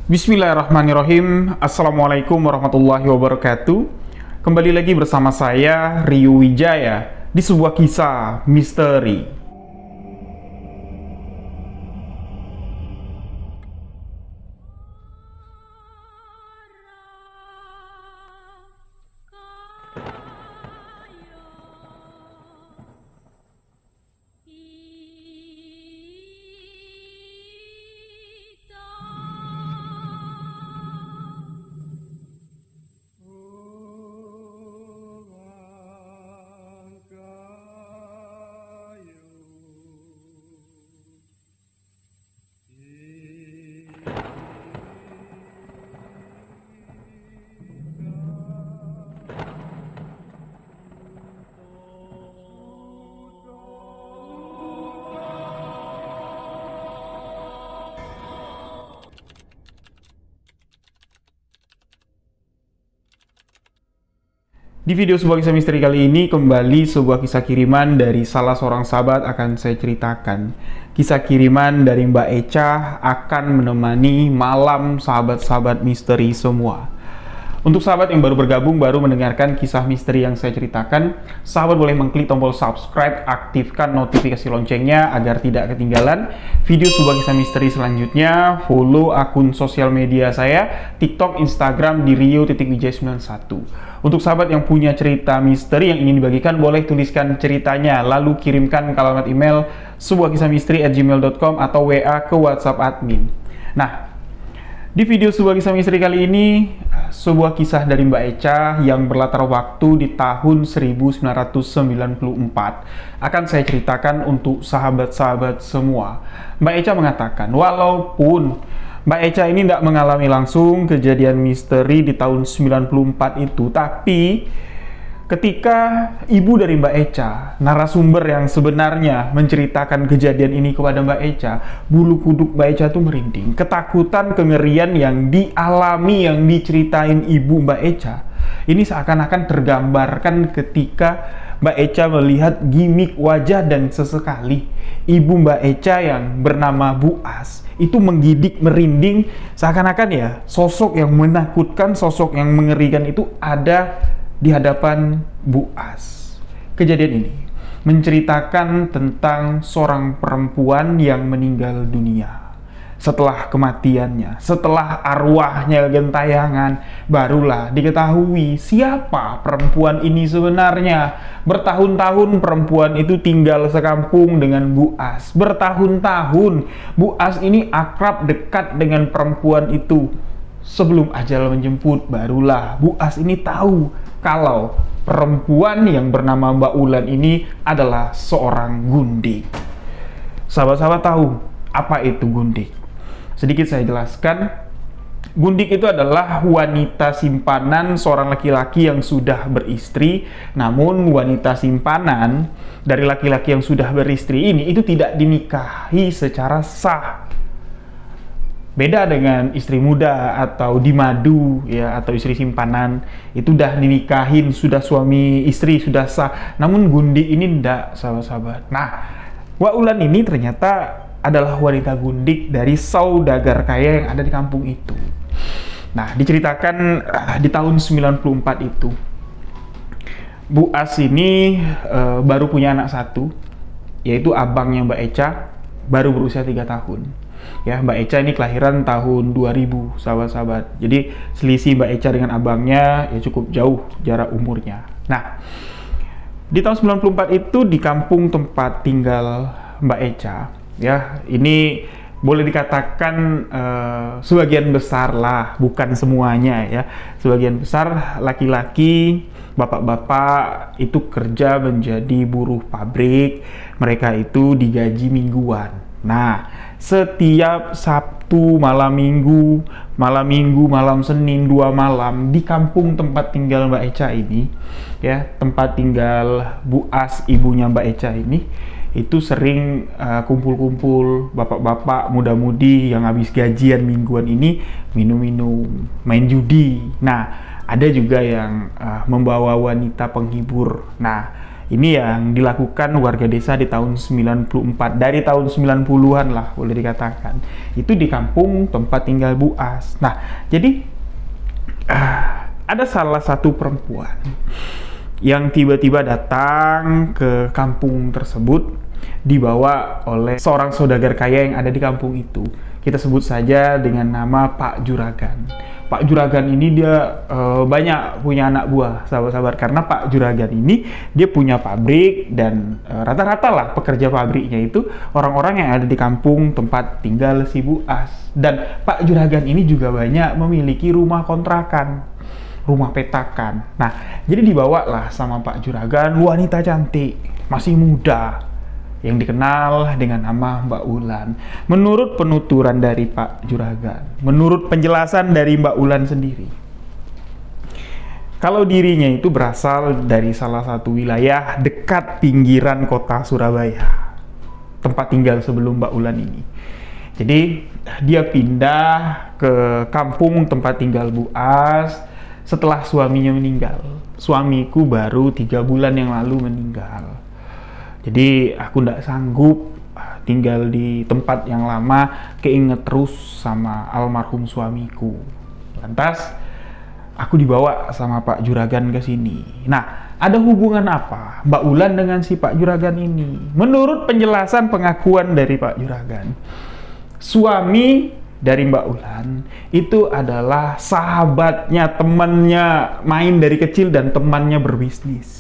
Bismillahirrahmanirrahim. Assalamualaikum warahmatullahi wabarakatuh. Kembali lagi bersama saya, Rio Wijaya, di sebuah kisah misteri. Di video sebuah kisah misteri kali ini, kembali sebuah kisah kiriman dari salah seorang sahabat akan saya ceritakan. Kisah kiriman dari Mbak Echa akan menemani malam sahabat-sahabat misteri semua. Untuk sahabat yang baru bergabung, baru mendengarkan kisah misteri yang saya ceritakan, sahabat boleh mengklik tombol subscribe, aktifkan notifikasi loncengnya agar tidak ketinggalan video sebuah kisah misteri selanjutnya. Follow akun sosial media saya, TikTok, Instagram di rio.wijaya91. Untuk sahabat yang punya cerita misteri yang ingin dibagikan, boleh tuliskan ceritanya, lalu kirimkan ke alamat email sebuahkisahmisteri@gmail.com atau WA ke WhatsApp admin. Nah, di video sebuah kisah misteri kali ini, sebuah kisah dari Mbak Echa yang berlatar waktu di tahun 1994 akan saya ceritakan untuk sahabat-sahabat semua. Mbak Echa mengatakan, walaupun Mbak Echa ini tidak mengalami langsung kejadian misteri di tahun 94 itu, tapi ketika ibu dari Mbak Echa, narasumber yang sebenarnya menceritakan kejadian ini kepada Mbak Echa, bulu kuduk Mbak Echa itu merinding. Ketakutan, kengerian yang dialami, yang diceritain ibu Mbak Echa, ini seakan-akan tergambarkan ketika Mbak Echa melihat gimik wajah dan sesekali ibu Mbak Echa yang bernama Bu As itu menggidik, merinding, seakan-akan ya sosok yang menakutkan, sosok yang mengerikan itu ada di hadapan Bu As. Kejadian ini menceritakan tentang seorang perempuan yang meninggal dunia. Setelah kematiannya, setelah arwahnya gentayangan, barulah diketahui siapa perempuan ini sebenarnya. Bertahun-tahun perempuan itu tinggal sekampung dengan Bu As. Bertahun-tahun Bu As ini akrab dekat dengan perempuan itu. Sebelum ajal menjemput, barulah Bu As ini tahu kalau perempuan yang bernama Mbak Ulan ini adalah seorang gundik. Sahabat-sahabat tahu apa itu gundik? Sedikit saya jelaskan. Gundik itu adalah wanita simpanan seorang laki-laki yang sudah beristri. Namun wanita simpanan dari laki-laki yang sudah beristri ini itu tidak dinikahi secara sah. Beda dengan istri muda atau dimadu ya, atau istri simpanan itu udah dinikahin, sudah suami istri, sudah sah. Namun gundik ini tidak, sahabat-sahabat. Nah, Mbak Ulan ini ternyata adalah wanita gundik dari saudagar kaya yang ada di kampung itu. Nah, diceritakan di tahun 94 itu Bu As ini baru punya anak satu, yaitu abangnya Mbak Echa, baru berusia 3 tahun. Ya, Mbak Echa ini kelahiran tahun 2000, sahabat-sahabat. Jadi selisih Mbak Echa dengan abangnya ya cukup jauh jarak umurnya. Nah, di tahun 94 itu di kampung tempat tinggal Mbak Echa, ya, ini boleh dikatakan sebagian besar lah, bukan semuanya ya. Sebagian besar laki-laki, bapak-bapak itu kerja menjadi buruh pabrik. Mereka itu digaji mingguan. Nah, setiap Sabtu, malam Minggu, malam Senin 2 malam di kampung tempat tinggal Mbak Echa ini, ya, tempat tinggal Bu As, ibunya Mbak Echa ini, itu sering kumpul-kumpul bapak-bapak muda-mudi yang habis gajian mingguan ini minum-minum, main judi. Nah, ada juga yang membawa wanita penghibur. Nah, Ini yang dilakukan warga desa di tahun 94, dari tahun 90-an lah boleh dikatakan. Itu di kampung tempat tinggal Bu As. Nah, jadi ada salah satu perempuan yang tiba-tiba datang ke kampung tersebut, dibawa oleh seorang saudagar kaya yang ada di kampung itu. Kita sebut saja dengan nama Pak Juragan. Pak Juragan ini dia banyak punya anak buah, sahabat-sahabat, karena Pak Juragan ini dia punya pabrik, dan rata-rata lah pekerja pabriknya itu orang-orang yang ada di kampung tempat tinggal si Bu As. Dan Pak Juragan ini juga banyak memiliki rumah kontrakan, rumah petakan. Nah, jadi dibawalah sama Pak Juragan wanita cantik, masih muda, yang dikenal dengan nama Mbak Ulan. Menurut penuturan dari Pak Juragan, menurut penjelasan dari Mbak Ulan sendiri, kalau dirinya itu berasal dari salah satu wilayah dekat pinggiran kota Surabaya, tempat tinggal sebelum Mbak Ulan ini. Jadi dia pindah ke kampung tempat tinggal Bu As setelah suaminya meninggal. Suamiku baru 3 bulan yang lalu meninggal. Jadi aku nggak sanggup tinggal di tempat yang lama, keinget terus sama almarhum suamiku. Lantas aku dibawa sama Pak Juragan ke sini. Nah, ada hubungan apa Mbak Ulan dengan si Pak Juragan ini? Menurut penjelasan pengakuan dari Pak Juragan, suami dari Mbak Ulan itu adalah sahabatnya, temannya main dari kecil, dan temannya berbisnis,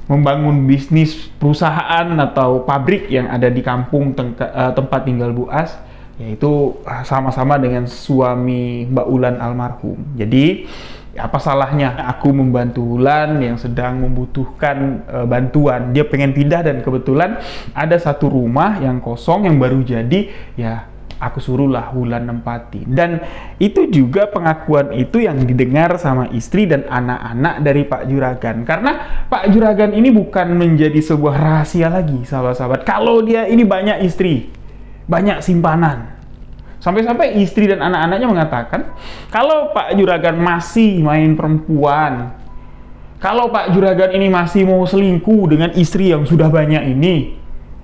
membangun bisnis perusahaan atau pabrik yang ada di kampung tempat tinggal Bu As, yaitu sama-sama dengan suami Mbak Ulan almarhum. Jadi apa salahnya aku membantu Ulan yang sedang membutuhkan bantuan. Dia pengen pindah dan kebetulan ada satu rumah yang kosong yang baru jadi, ya aku suruhlah Ulan nempatin. Dan itu juga pengakuan itu yang didengar sama istri dan anak-anak dari Pak Juragan. Karena Pak Juragan ini bukan menjadi sebuah rahasia lagi, sahabat-sahabat, kalau dia ini banyak istri, banyak simpanan. Sampai-sampai istri dan anak-anaknya mengatakan, kalau Pak Juragan masih main perempuan, kalau Pak Juragan ini masih mau selingkuh dengan istri yang sudah banyak ini,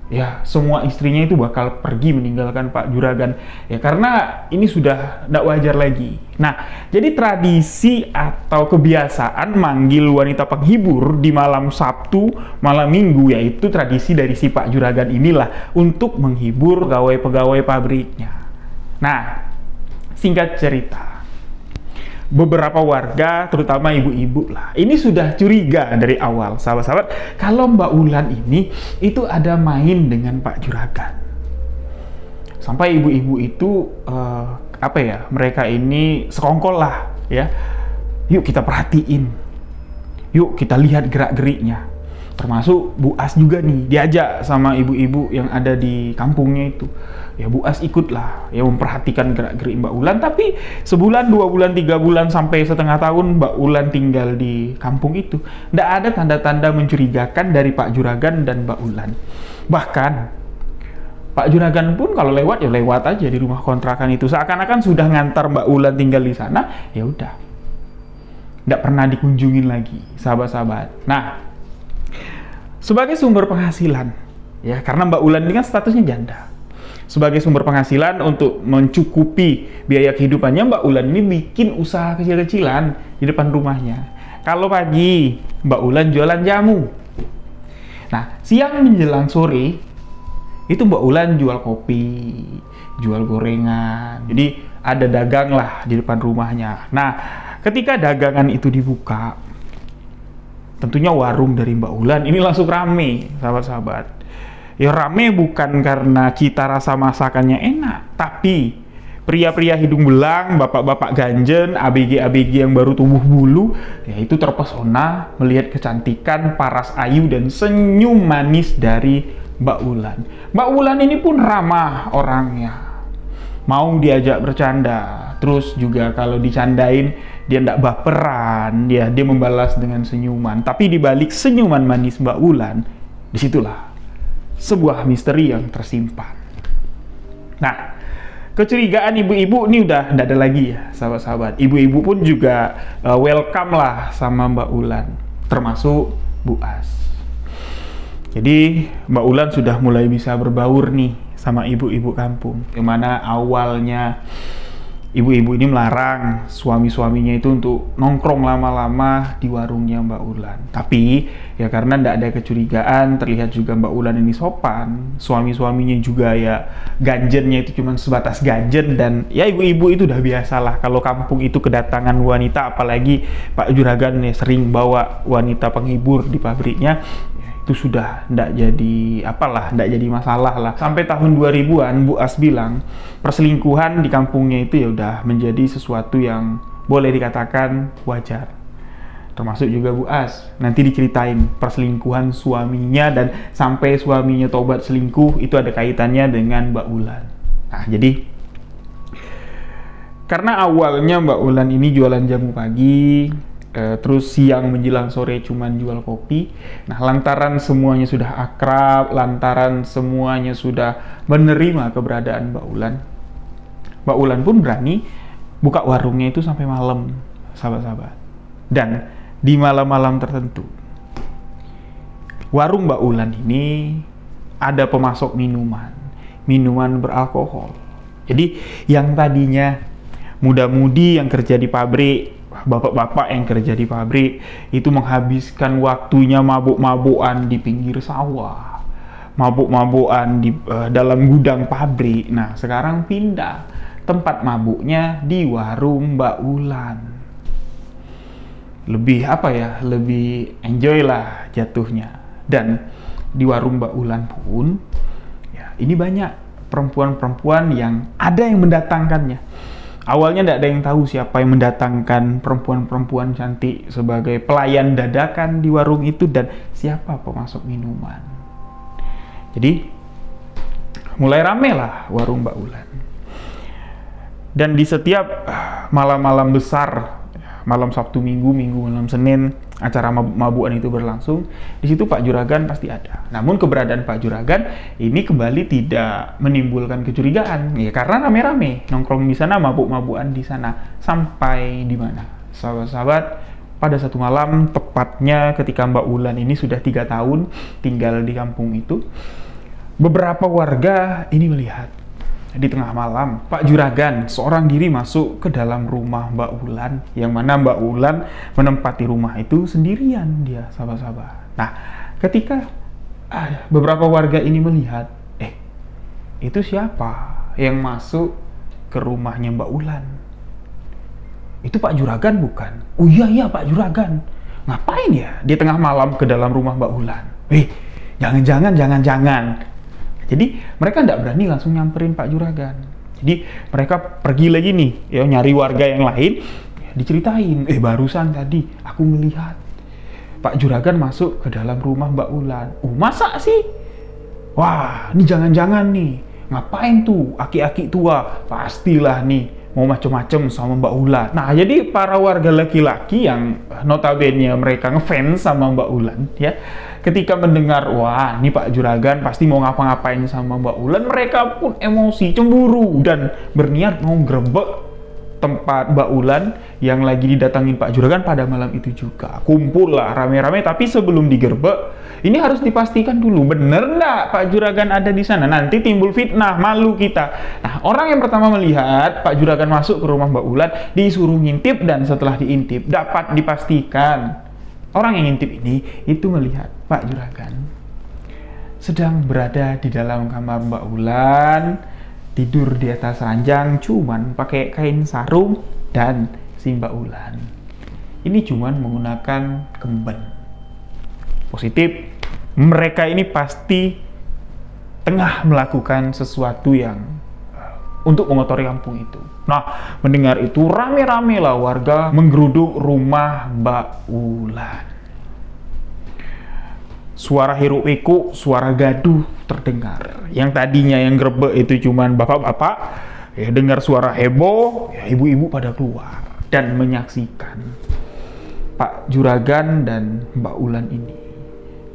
ya semua istrinya itu bakal pergi meninggalkan Pak Juragan. Ya karena ini sudah tidak wajar lagi. Nah, jadi tradisi atau kebiasaan manggil wanita penghibur di malam Sabtu, malam Minggu, yaitu tradisi dari si Pak Juragan inilah untuk menghibur pegawai-pegawai pabriknya. Nah, singkat cerita, beberapa warga, terutama ibu-ibu lah, ini sudah curiga dari awal, sahabat-sahabat, kalau Mbak Ulan ini itu ada main dengan Pak Juragan. Sampai ibu-ibu itu apa ya, mereka ini sekongkol lah ya, yuk kita perhatiin, yuk kita lihat gerak-geriknya. Termasuk Bu As juga nih, diajak sama ibu-ibu yang ada di kampungnya itu. Ya Bu As ikutlah, ya memperhatikan gerak-gerik Mbak Ulan. Tapi sebulan, 2 bulan, 3 bulan, sampai setengah tahun Mbak Ulan tinggal di kampung itu, tidak ada tanda-tanda mencurigakan dari Pak Juragan dan Mbak Ulan. Bahkan Pak Juragan pun kalau lewat ya lewat aja di rumah kontrakan itu, seakan-akan sudah ngantar Mbak Ulan tinggal di sana. Ya udah, tidak pernah dikunjungin lagi, sahabat-sahabat. Nah, sebagai sumber penghasilan, ya karena Mbak Ulan ini kan statusnya janda, sebagai sumber penghasilan untuk mencukupi biaya kehidupannya, Mbak Ulan ini bikin usaha kecil-kecilan di depan rumahnya. Kalau pagi, Mbak Ulan jualan jamu. Nah, siang menjelang sore, itu Mbak Ulan jual kopi, jual gorengan. Jadi ada dagang lah di depan rumahnya. Nah, ketika dagangan itu dibuka, tentunya warung dari Mbak Ulan ini langsung rame, sahabat-sahabat. Ya rame bukan karena cita rasa masakannya enak, tapi pria-pria hidung belang, bapak-bapak ganjen, ABG-ABG yang baru tumbuh bulu, yaitu terpesona melihat kecantikan, paras ayu, dan senyum manis dari Mbak Ulan. Mbak Ulan ini pun ramah orangnya, mau diajak bercanda, terus juga kalau dicandain dia tidak baperan, dia membalas dengan senyuman. Tapi dibalik senyuman manis Mbak Ulan, disitulah sebuah misteri yang tersimpan. Nah, kecurigaan ibu-ibu ini udah tidak ada lagi ya, sahabat-sahabat. Ibu-ibu pun juga welcome lah sama Mbak Ulan, termasuk Bu As. Jadi Mbak Ulan sudah mulai bisa berbaur nih sama ibu-ibu kampung. Yang mana awalnya ibu-ibu ini melarang suami-suaminya itu untuk nongkrong lama-lama di warungnya Mbak Ulan. Tapi ya karena tidak ada kecurigaan, terlihat juga Mbak Ulan ini sopan. Suami-suaminya juga ya ganjennya itu cuma sebatas ganjen, dan ya ibu-ibu itu udah biasalah kalau kampung itu kedatangan wanita, apalagi Pak Juragan ya sering bawa wanita penghibur di pabriknya. Itu sudah tidak jadi tidak jadi masalah lah. Sampai tahun 2000-an Bu As bilang perselingkuhan di kampungnya itu ya udah menjadi sesuatu yang boleh dikatakan wajar. Termasuk juga Bu As nanti diceritain perselingkuhan suaminya, dan sampai suaminya tobat selingkuh itu ada kaitannya dengan Mbak Ulan. Nah, jadi karena awalnya Mbak Ulan ini jualan jamu pagi, terus siang menjelang sore cuman jual kopi. Nah, lantaran semuanya sudah akrab, lantaran semuanya sudah menerima keberadaan Mbak Ulan pun berani buka warungnya itu sampai malam, sahabat-sahabat. Dan di malam-malam tertentu, warung Mbak Ulan ini ada pemasok minuman beralkohol. Jadi yang tadinya muda-mudi yang kerja di pabrik, bapak-bapak yang kerja di pabrik itu menghabiskan waktunya mabuk-mabukan di pinggir sawah, mabuk-mabukan di dalam gudang pabrik. Nah, sekarang pindah tempat mabuknya di warung Mbak Ulan. Lebih lebih enjoy lah jatuhnya. Dan di warung Mbak Ulan pun ya ini banyak perempuan-perempuan yang ada yang mendatangkannya. Awalnya tidak ada yang tahu siapa yang mendatangkan perempuan-perempuan cantik sebagai pelayan dadakan di warung itu dan siapa pemasok minuman. Jadi mulai rame lah warung Mbak Ulan. Dan di setiap malam-malam besar, malam Sabtu Minggu, malam Senin, acara mabuk-mabukan itu berlangsung, di situ Pak Juragan pasti ada. Namun keberadaan Pak Juragan ini kembali tidak menimbulkan kecurigaan, ya karena rame-rame nongkrong di sana, mabuk-mabukan di sana. Sampai di mana, sahabat-sahabat? Pada satu malam, tepatnya ketika Mbak Ulan ini sudah 3 tahun tinggal di kampung itu, beberapa warga ini melihat di tengah malam Pak Juragan seorang diri masuk ke dalam rumah Mbak Ulan, yang mana Mbak Ulan menempati rumah itu sendirian dia, sahabat-sahabat. Nah, ketika beberapa warga ini melihat, itu siapa yang masuk ke rumahnya Mbak Ulan? Itu Pak Juragan bukan? Oh iya Pak Juragan. Ngapain ya di tengah malam ke dalam rumah Mbak Ulan? Jangan. Jadi mereka tidak berani langsung nyamperin Pak Juragan. Jadi mereka pergi lagi nih, ya nyari warga yang lain, ya, diceritain, barusan tadi aku melihat Pak Juragan masuk ke dalam rumah Mbak Ulan. Masa sih? Wah, ini jangan-jangan nih. Ngapain tuh aki-aki tua? Pastilah nih mau macem-macem sama Mbak Ulan. Nah, jadi para warga laki-laki yang notabene mereka ngefans sama Mbak Ulan, ya, ketika mendengar, wah, ini Pak Juragan pasti mau ngapa-ngapain sama Mbak Ulan, mereka pun emosi, cemburu, dan berniat mau grebek tempat Mbak Ulan yang lagi didatangin Pak Juragan pada malam itu juga. Kumpul lah rame-rame, tapi sebelum digerebek, ini harus dipastikan dulu, bener nggak Pak Juragan ada di sana? Nanti timbul fitnah, malu kita. Nah, orang yang pertama melihat Pak Juragan masuk ke rumah Mbak Ulan, disuruh ngintip, dan setelah diintip, dapat dipastikan orang yang ngintip ini itu melihat Pak Juragan sedang berada di dalam kamar Mbak Ulan, tidur di atas ranjang, cuman pakai kain sarung, dan si Mbak Ulan ini cuman menggunakan kemben. Positif, mereka ini pasti tengah melakukan sesuatu yang untuk mengotori kampung itu. Nah, mendengar itu rame-rame lah warga menggeruduk rumah Mbak Ulan. Suara hiruk pikuk, suara gaduh terdengar. Yang tadinya yang grebek itu cuman bapak-bapak, ya dengar suara heboh, ya ibu-ibu pada keluar dan menyaksikan Pak Juragan dan Mbak Ulan ini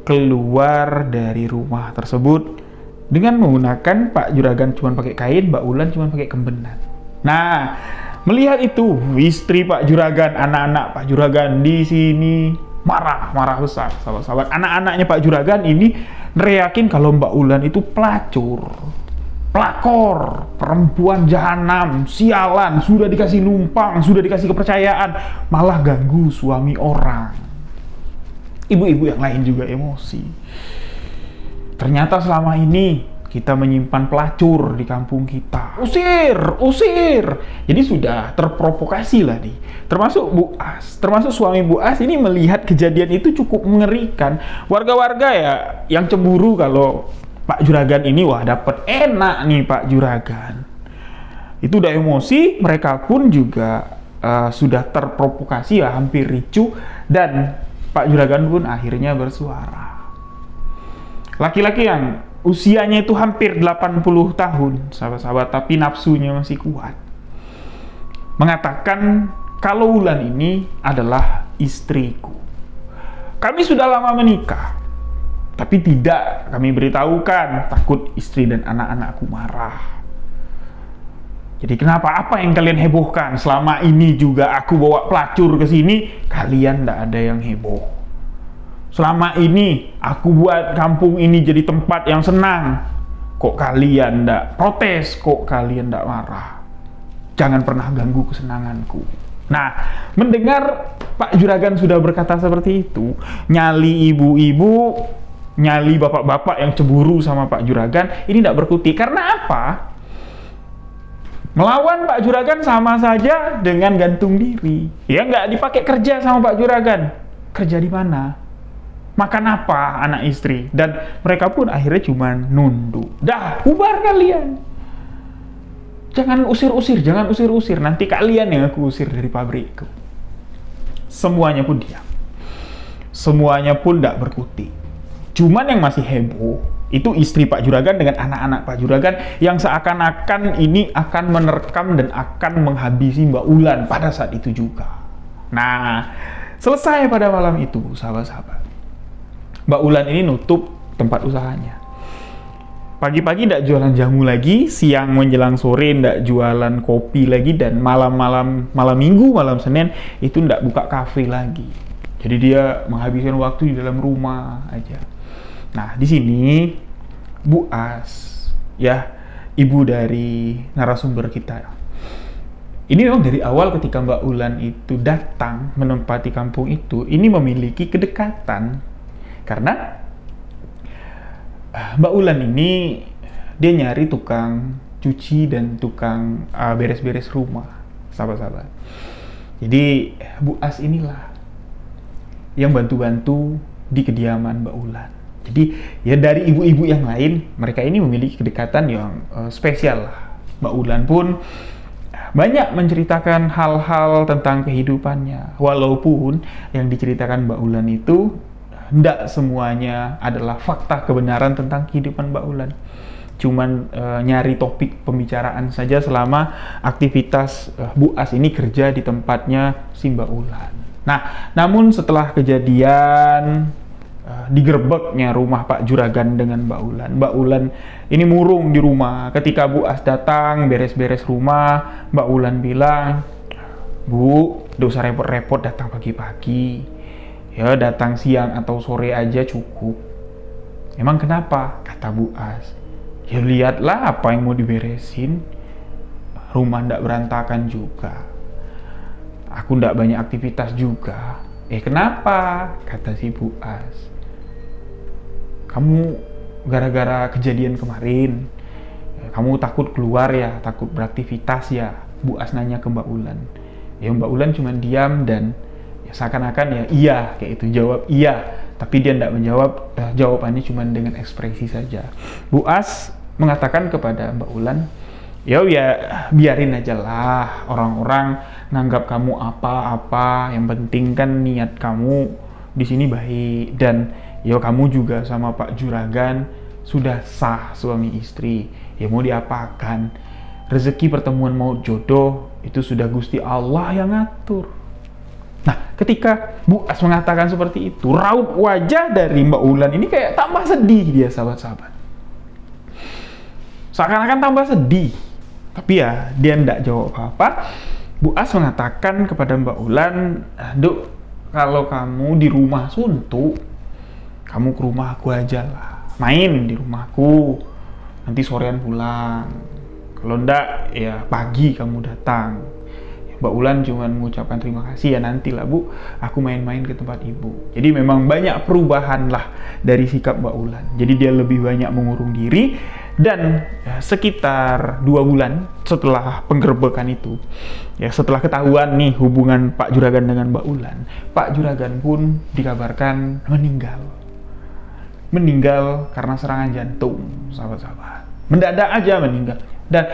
keluar dari rumah tersebut dengan menggunakan Pak Juragan cuma pakai kain, Mbak Ulan cuma pakai kembenan. Nah, melihat itu, istri Pak Juragan, anak-anak Pak Juragan di sini marah besar, sahabat-sahabat. Anak-anaknya Pak Juragan ini neriakin kalau Mbak Ulan itu pelacur, pelakor, perempuan jahanam, sialan, sudah dikasih numpang, sudah dikasih kepercayaan, malah ganggu suami orang. Ibu-ibu yang lain juga emosi. Ternyata selama ini kita menyimpan pelacur di kampung kita. Usir, usir. Jadi sudah terprovokasi lah nih. Termasuk Bu As, termasuk suami Bu As ini melihat kejadian itu cukup mengerikan. Warga-warga ya yang cemburu kalau Pak Juragan ini wah dapat enak nih Pak Juragan. Itu udah emosi, mereka pun juga sudah terprovokasi ya, hampir ricuh, dan Pak Juragan pun akhirnya bersuara. Laki-laki yang usianya itu hampir 80 tahun, sahabat-sahabat, tapi nafsunya masih kuat, mengatakan kalau Ulan ini adalah istriku. Kami sudah lama menikah, tapi tidak kami beritahukan, takut istri dan anak-anakku marah. Jadi kenapa? Apa yang kalian hebohkan? Selama ini juga aku bawa pelacur ke sini, kalian tidak ada yang heboh. Selama ini aku buat kampung ini jadi tempat yang senang, kok kalian tidak protes, kok kalian tidak marah. Jangan pernah ganggu kesenanganku. Nah, mendengar Pak Juragan sudah berkata seperti itu, nyali ibu-ibu, nyali bapak-bapak yang cemburu sama Pak Juragan ini tidak berkutik. Karena apa? Melawan Pak Juragan sama saja dengan gantung diri. Ya nggak dipakai kerja sama Pak Juragan. Kerja di mana? Makan apa anak istri? Dan mereka pun akhirnya cuma nunduk. Dah, bubar kalian. Jangan usir-usir, jangan usir-usir. Nanti kalian yang aku usir dari pabrikku. Semuanya pun diam. Semuanya pun tidak berkutik. Cuman yang masih heboh itu istri Pak Juragan dengan anak-anak Pak Juragan yang seakan-akan ini akan menerkam dan akan menghabisi Mbak Ulan pada saat itu juga. Nah, selesai pada malam itu, sahabat-sahabat. Mbak Ulan ini nutup tempat usahanya. Pagi-pagi tidak jualan jamu lagi, siang menjelang sore tidak jualan kopi lagi, dan malam minggu, malam Senin itu tidak buka kafe lagi. Jadi dia menghabiskan waktu di dalam rumah aja. Nah, di sini Bu As, ya, ibu dari narasumber kita. Ini memang dari awal ketika Mbak Ulan itu datang menempati kampung itu, ini memiliki kedekatan. Karena Mbak Ulan ini dia nyari tukang cuci dan tukang beres-beres rumah, sahabat-sahabat. Jadi Bu As inilah yang bantu-bantu di kediaman Mbak Ulan. Jadi ya dari ibu-ibu yang lain, mereka ini memiliki kedekatan yang spesial lah. Mbak Ulan pun banyak menceritakan hal-hal tentang kehidupannya. Walaupun yang diceritakan Mbak Ulan itu tidak semuanya adalah fakta kebenaran tentang kehidupan Mbak Ulan. Cuman nyari topik pembicaraan saja selama aktivitas Bu As ini kerja di tempatnya si Mbak Ulan. Nah, namun setelah kejadian digerebeknya rumah Pak Juragan dengan Mbak Ulan ini murung di rumah. Ketika Bu As datang beres-beres rumah, Mbak Ulan bilang, "Bu, nggak usah repot-repot datang pagi-pagi. Ya, datang siang atau sore aja cukup." "Emang kenapa?" kata Bu As. "Ya lihatlah apa yang mau diberesin. Rumah ndak berantakan juga. Aku ndak banyak aktivitas juga." Kenapa?" kata si Bu As. "Kamu gara-gara kejadian kemarin, kamu takut keluar ya, takut beraktivitas ya?" Bu As nanya ke Mbak Ulan. Ya Mbak Ulan cuma diam dan ya seakan-akan ya iya, kayak itu jawab iya. Tapi dia tidak menjawab, jawabannya cuma dengan ekspresi saja. Bu As mengatakan kepada Mbak Ulan, ya biarin aja lah orang-orang nanggap kamu apa-apa, yang penting kan niat kamu di sini baik, dan ya kamu juga sama Pak Juragan sudah sah suami istri, ya mau diapakan, rezeki pertemuan mau jodoh itu sudah Gusti Allah yang ngatur. Nah, ketika Bu As mengatakan seperti itu, raut wajah dari Mbak Ulan ini kayak tambah sedih dia, sahabat-sahabat. Seakan-akan tambah sedih. Tapi ya, dia tidak jawab apa-apa. Bu As mengatakan kepada Mbak Ulan, "Duk, kalau kamu di rumah suntuk, kamu ke rumah aku aja lah. Main di rumahku. Nanti sorean pulang. Kalau enggak, ya pagi kamu datang. Mbak Ulan cuma mengucapkan terima kasih, ya nantilah Bu, aku main-main ke tempat Ibu. Jadi memang banyak perubahan lah dari sikap Mbak Ulan. Jadi dia lebih banyak mengurung diri, dan ya, sekitar 2 bulan setelah penggerbekan itu, ya setelah ketahuan nih hubungan Pak Juragan dengan Mbak Ulan, Pak Juragan pun dikabarkan meninggal karena serangan jantung, sahabat-sahabat. Mendadak aja meninggal. Dan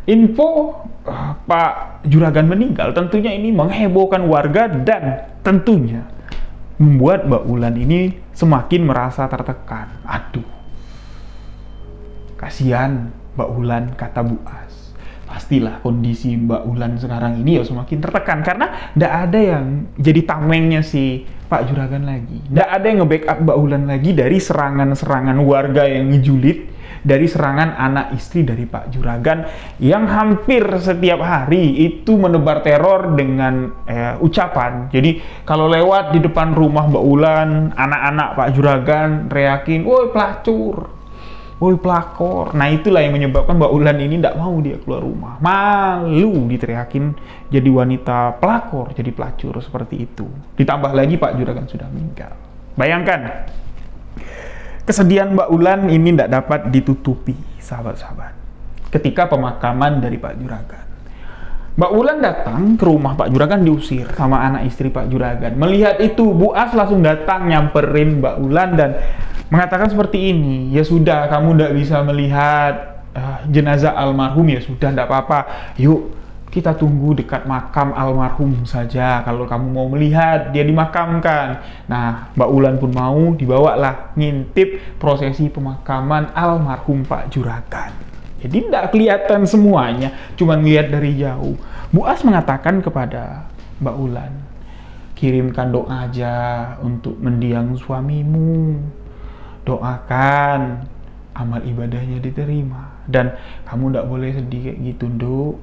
info Pak Juragan meninggal tentunya ini menghebohkan warga dan tentunya membuat Mbak Ulan ini semakin merasa tertekan. Aduh, kasihan Mbak Ulan, kata Bu As. Pastilah kondisi Mbak Ulan sekarang ini ya semakin tertekan karena tidak ada yang jadi tamengnya si Pak Juragan lagi. Tidak ada yang nge-backup Mbak Ulan lagi dari serangan-serangan warga yang ngejulit, dari serangan anak istri dari Pak Juragan yang hampir setiap hari itu menebar teror dengan ucapan. Jadi kalau lewat di depan rumah Mbak Ulan, anak-anak Pak Juragan teriakin, "Woi pelacur, woi pelakor." Nah itulah yang menyebabkan Mbak Ulan ini tidak mau dia keluar rumah. Malu diteriakin jadi wanita pelakor, jadi pelacur seperti itu. Ditambah lagi Pak Juragan sudah meninggal. Bayangkan, kesedihan Mbak Ulan ini tidak dapat ditutupi, sahabat-sahabat. Ketika pemakaman dari Pak Juragan, Mbak Ulan datang ke rumah Pak Juragan, diusir sama anak istri Pak Juragan. Melihat itu, Bu As langsung datang nyamperin Mbak Ulan dan mengatakan seperti ini, "Ya sudah, kamu tidak bisa melihat jenazah almarhum, ya sudah, tidak apa-apa. Yuk, kita tunggu dekat makam almarhum saja kalau kamu mau melihat dia dimakamkan." Nah, Mbak Ulan pun mau, dibawalah ngintip prosesi pemakaman almarhum Pak Juragan. Jadi tidak kelihatan semuanya, cuma lihat dari jauh. Bu As mengatakan kepada Mbak Ulan, "Kirimkan doa aja untuk mendiang suamimu. Doakan amal ibadahnya diterima. Dan kamu tidak boleh sedih kayak gitu, Nduk.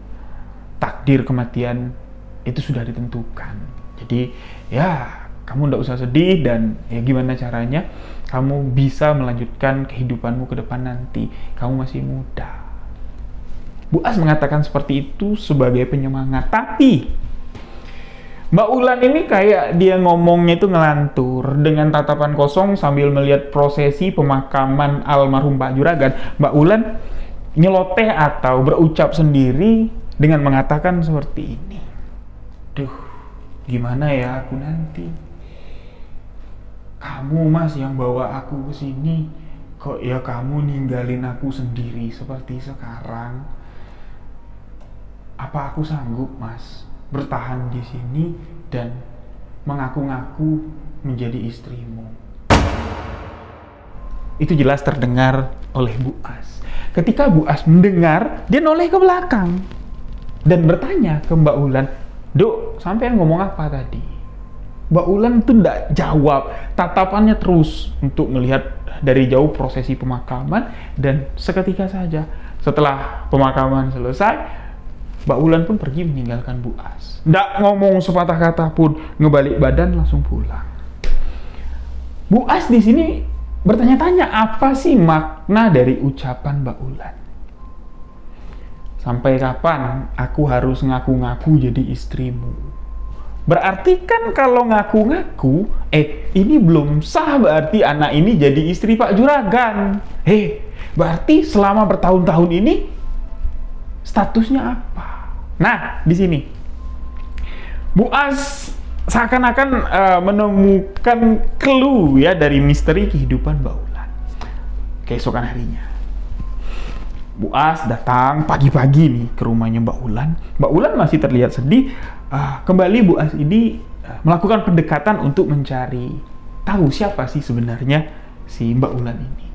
Takdir kematian itu sudah ditentukan. Jadi ya kamu tidak usah sedih, dan ya gimana caranya kamu bisa melanjutkan kehidupanmu ke depan nanti. Kamu masih muda." Bu As mengatakan seperti itu sebagai penyemangat. Tapi Mbak Ulan ini kayak dia ngomongnya itu ngelantur dengan tatapan kosong sambil melihat prosesi pemakaman almarhum Pak Juragan. Mbak Ulan nyeloteh atau berucap sendiri dengan mengatakan seperti ini, "Duh, gimana ya aku nanti? Kamu Mas yang bawa aku ke sini, kok ya kamu ninggalin aku sendiri seperti sekarang? Apa aku sanggup Mas bertahan di sini dan mengaku-ngaku menjadi istrimu?" Itu jelas terdengar oleh Bu As. Ketika Bu As mendengar, dia noleh ke belakang dan bertanya ke Mbak Ulan, "Duk, sampean ngomong apa tadi?" Mbak Ulan itu tidak jawab, tatapannya terus untuk melihat dari jauh prosesi pemakaman. Dan seketika saja setelah pemakaman selesai, Mbak Ulan pun pergi meninggalkan Bu As. Nggak ngomong sepatah kata pun, ngebalik badan langsung pulang. Bu As di sini bertanya-tanya, apa sih makna dari ucapan Mbak Ulan? "Sampai kapan aku harus ngaku-ngaku jadi istrimu?" Berarti kan kalau ngaku-ngaku, ini belum sah, berarti anak ini jadi istri Pak Juragan. Berarti selama bertahun-tahun ini statusnya apa? Nah, di sini Bu As seakan-akan menemukan clue ya dari misteri kehidupan Mbak Ulan. Keesokan harinya, Bu As datang pagi-pagi nih ke rumahnya Mbak Ulan. Mbak Ulan masih terlihat sedih. Kembali Bu As ini melakukan pendekatan untuk mencari tahu siapa sih sebenarnya si Mbak Ulan ini.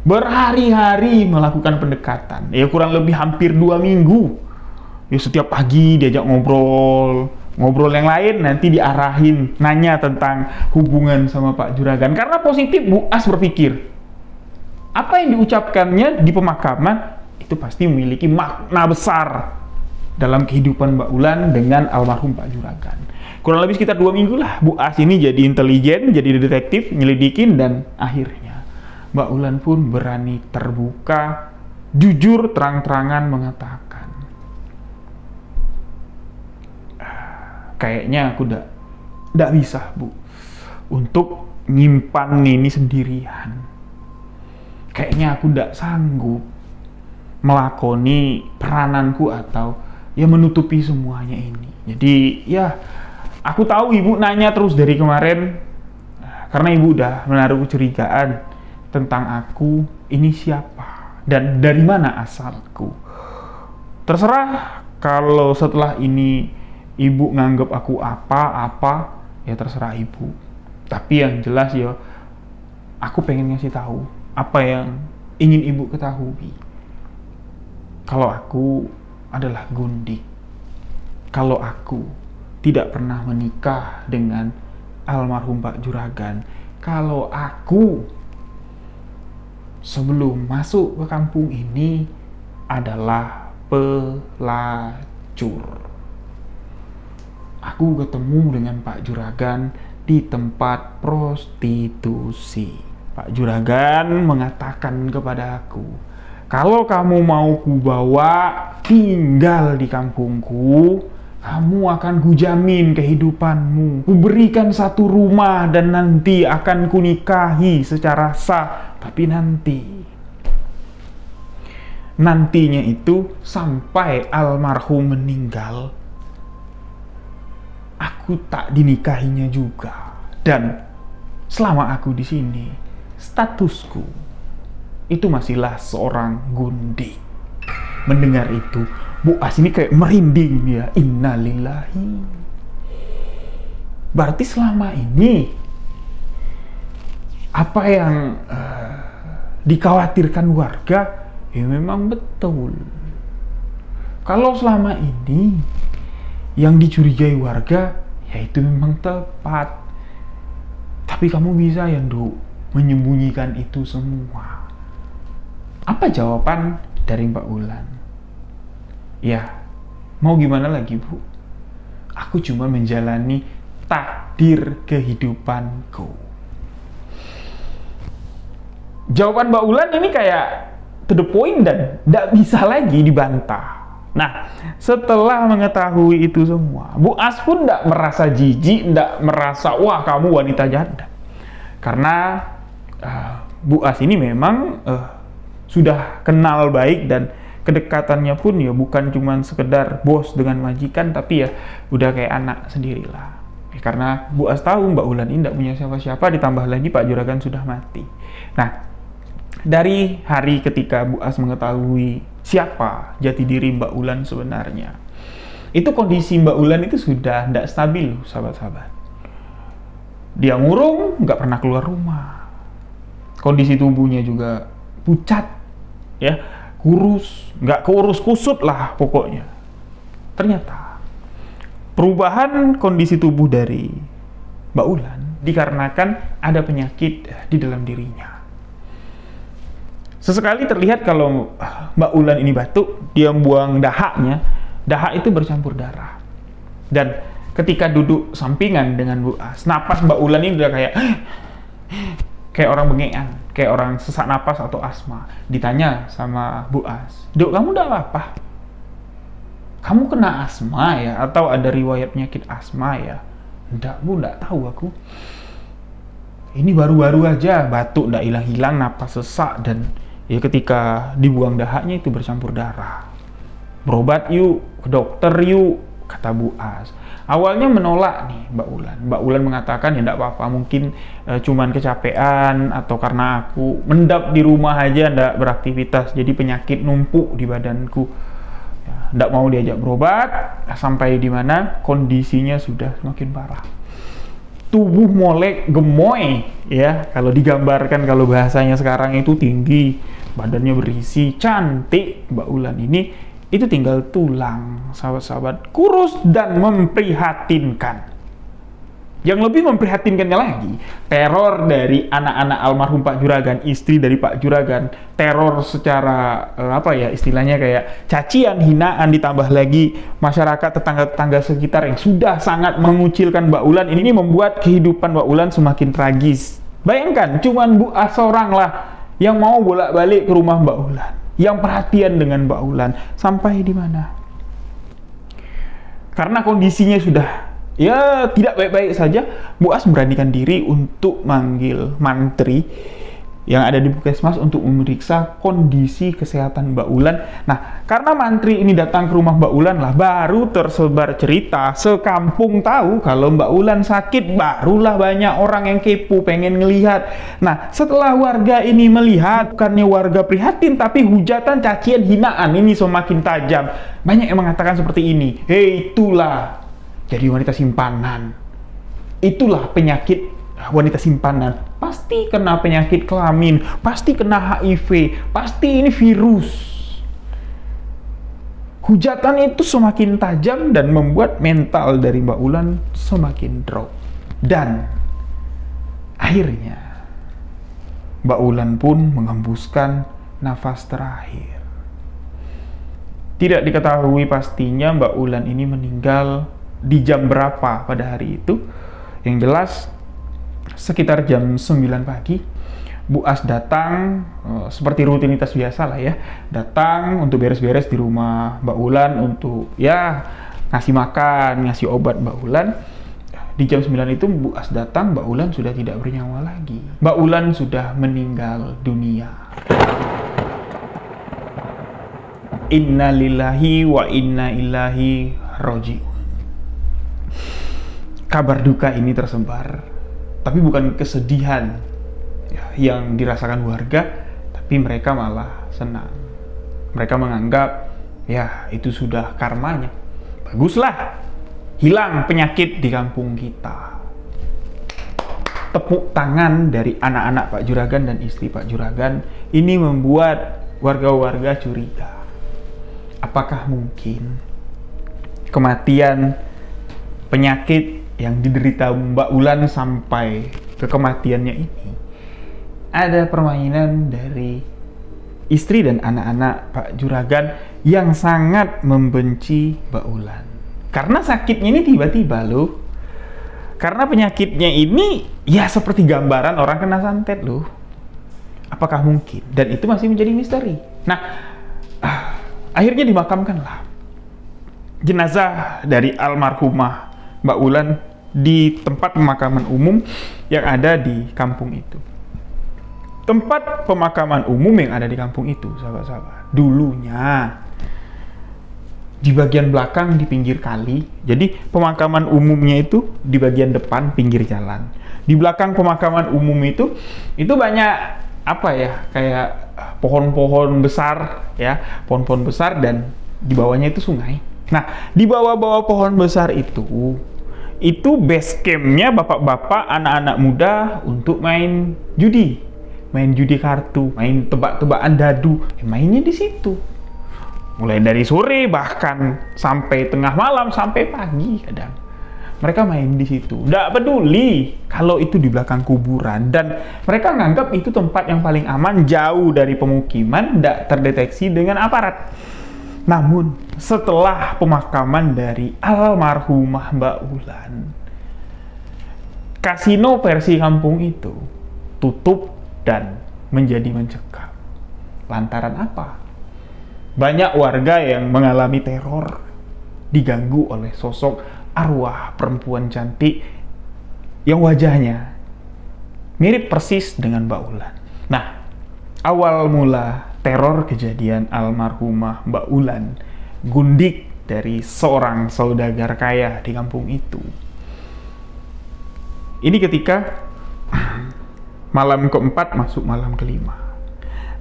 Berhari-hari melakukan pendekatan, ya kurang lebih hampir 2 minggu. Ya setiap pagi diajak ngobrol yang lain nanti diarahin nanya tentang hubungan sama Pak Juragan. Karena positif, Bu As berpikir apa yang diucapkannya di pemakaman itu pasti memiliki makna besar dalam kehidupan Mbak Ulan dengan almarhum Pak Juragan. Kurang lebih sekitar 2 minggu lah Bu As ini jadi intelijen, jadi detektif, nyelidikin, dan akhirnya Mbak Ulan pun berani terbuka, jujur, terang-terangan mengatakan, kayaknya aku nggak bisa Bu untuk nyimpan ini sendirian. Kayaknya aku nggak sanggup melakoni perananku atau ya menutupi semuanya ini. Jadi ya aku tahu Ibu nanya terus dari kemarin karena Ibu udah menaruh kecurigaan tentang aku ini siapa dan dari mana asalku. Terserah kalau setelah ini Ibu nganggep aku apa-apa, ya terserah Ibu. Tapi yang jelas ya, aku pengen ngasih tahu apa yang ingin Ibu ketahui. Kalau aku adalah Gundik. Kalau aku tidak pernah menikah dengan almarhum Pak Juragan. Kalau aku sebelum masuk ke kampung ini adalah pelacur. Aku ketemu dengan Pak Juragan di tempat prostitusi. Pak Juragan mengatakan kepada aku, kalau kamu mau kubawa tinggal di kampungku, kamu akan kujamin kehidupanmu. Kuberikan satu rumah dan nanti akan kunikahi secara sah. Tapi nantinya itu sampai almarhum meninggal, aku tak dinikahinya juga. Dan selama aku di sini, statusku itu masihlah seorang Gundik. Mendengar itu, Bu As ini kayak merinding ya. Innalillahi. Berarti selama ini apa yang dikhawatirkan warga ya memang betul. Kalau selama ini yang dicurigai warga ya itu memang tepat. Tapi kamu bisa ya Nduk menyembunyikan itu semua. Apa jawaban dari Mbak Ulan? Ya, mau gimana lagi Bu? Aku cuma menjalani takdir kehidupanku. Jawaban Mbak Ulan ini kayak to the point dan tidak bisa lagi dibantah. Nah, setelah mengetahui itu semua, Bu As pun tidak merasa jijik, tidak merasa, wah kamu wanita janda. Karena Bu As ini memang sudah kenal baik dan kedekatannya pun ya bukan cuma sekedar bos dengan majikan, tapi ya udah kayak anak sendirilah. Karena Bu As tahu Mbak Ulan ini tidak punya siapa-siapa, ditambah lagi Pak Juragan sudah mati. Nah, dari hari ketika Bu As mengetahui siapa jati diri Mbak Ulan sebenarnya, itu kondisi Mbak Ulan itu sudah tidak stabil, sahabat-sahabat. Dia ngurung, nggak pernah keluar rumah. Kondisi tubuhnya juga pucat, ya, kurus, nggak keurus kusut lah pokoknya. Ternyata perubahan kondisi tubuh dari Mbak Ulan dikarenakan ada penyakit di dalam dirinya. Sesekali terlihat kalau Mbak Ulan ini batuk, dia buang dahaknya, dahak itu bercampur darah. Dan ketika duduk sampingan dengan Bu As, napas Mbak Ulan ini udah kayak orang bengekan, kayak orang sesak napas atau asma. Ditanya sama Bu As, "Duk, kamu udah apa? Kamu kena asma ya? Atau ada riwayat penyakit asma ya?" "Enggak Bu, enggak tahu aku. Ini baru-baru aja batuk, enggak hilang-hilang, napas sesak, dan ya ketika dibuang dahaknya itu bercampur darah. Berobat yuk, ke dokter yuk," kata Bu As. Awalnya menolak nih Mbak Ulan. Mbak Ulan mengatakan ya enggak apa-apa, mungkin cuman kecapean atau karena aku mendap di rumah aja enggak beraktivitas, jadi penyakit numpuk di badanku. Ya, enggak mau diajak berobat, sampai di mana kondisinya sudah semakin parah. Tubuh molek gemoy ya, kalau digambarkan, kalau bahasanya sekarang itu tinggi, badannya berisi, cantik. Mbak Ulan ini itu tinggal tulang, sahabat-sahabat, kurus dan memprihatinkan. Yang lebih memprihatinkannya lagi, teror dari anak-anak almarhum Pak Juragan, istri dari Pak Juragan, teror secara apa ya istilahnya kayak cacian, hinaan, ditambah lagi masyarakat tetangga-tetangga sekitar yang sudah sangat mengucilkan Mbak Ulan, ini membuat kehidupan Mbak Ulan semakin tragis. Bayangkan, cuman Bu As seorang lah yang mau bolak-balik ke rumah Mbak Ulan, yang perhatian dengan Mbak Ulan. Sampai di mana? Karena kondisinya sudah ya tidak baik-baik saja, Bu As memberanikan diri untuk manggil mantri yang ada di Puskesmas untuk memeriksa kondisi kesehatan Mbak Ulan. Nah, karena mantri ini datang ke rumah Mbak Ulan lah, baru tersebar cerita, sekampung tahu kalau Mbak Ulan sakit, barulah banyak orang yang kepo, pengen ngelihat. Nah, setelah warga ini melihat, bukannya warga prihatin, tapi hujatan, cacian, hinaan ini semakin tajam. Banyak yang mengatakan seperti ini, hei itulah jadi wanita simpanan, itulah penyakit wanita simpanan, pasti kena penyakit kelamin, pasti kena HIV, pasti ini virus. Hujatan itu semakin tajam dan membuat mental dari Mbak Ulan semakin drop. Dan akhirnya Mbak Ulan pun mengembuskan nafas terakhir. Tidak diketahui pastinya Mbak Ulan ini meninggal di jam berapa pada hari itu. Yang jelas sekitar jam 9 pagi Bu As datang seperti rutinitas biasa lah ya, datang untuk beres-beres di rumah Mbak Ulan untuk ya ngasih makan, ngasih obat Mbak Ulan. Di jam 9 itu Bu As datang, Mbak Ulan sudah tidak bernyawa lagi. Mbak Ulan sudah meninggal dunia. Inna lillahi wa inna ilaihi raji'un. Kabar duka ini tersebar, tapi bukan kesedihan ya, yang dirasakan warga, tapi mereka malah senang. Mereka menganggap ya itu sudah karmanya, baguslah hilang penyakit di kampung kita. Tepuk tangan dari anak-anak Pak Juragan dan istri Pak Juragan ini membuat warga-warga curiga. Apakah mungkin kematian penyakit yang diderita Mbak Ulan sampai ke kematiannya ini ada permainan dari istri dan anak-anak Pak Juragan yang sangat membenci Mbak Ulan? Karena sakitnya ini tiba-tiba loh. Karena penyakitnya ini ya seperti gambaran orang kena santet loh. Apakah mungkin? Dan itu masih menjadi misteri. Nah, akhirnya dimakamkanlah jenazah dari almarhumah Mbak Ulan di tempat pemakaman umum yang ada di kampung itu. Tempat pemakaman umum yang ada di kampung itu, sahabat-sahabat, dulunya di bagian belakang di pinggir kali. Jadi pemakaman umumnya itu di bagian depan pinggir jalan. Di belakang pemakaman umum itu banyak apa ya, kayak pohon-pohon besar ya, pohon-pohon besar, dan di bawahnya itu sungai. Nah, di bawah-bawah pohon besar itu base campnya bapak-bapak, anak-anak muda untuk main judi kartu, main tebak-tebakan dadu, mainnya di situ. Mulai dari sore bahkan sampai tengah malam, sampai pagi kadang. Mereka main di situ. Nggak peduli kalau itu di belakang kuburan, dan mereka nganggap itu tempat yang paling aman, jauh dari pemukiman, nggak terdeteksi dengan aparat. Namun, setelah pemakaman dari almarhumah Mbak Ulan, kasino versi kampung itu tutup dan menjadi mencekam. Lantaran apa? Banyak warga yang mengalami teror, diganggu oleh sosok arwah perempuan cantik yang wajahnya mirip persis dengan Mbak Ulan. Nah, awal mula teror kejadian almarhumah Mbak Ulan gundik dari seorang saudagar kaya di kampung itu. Ini ketika malam keempat masuk malam kelima,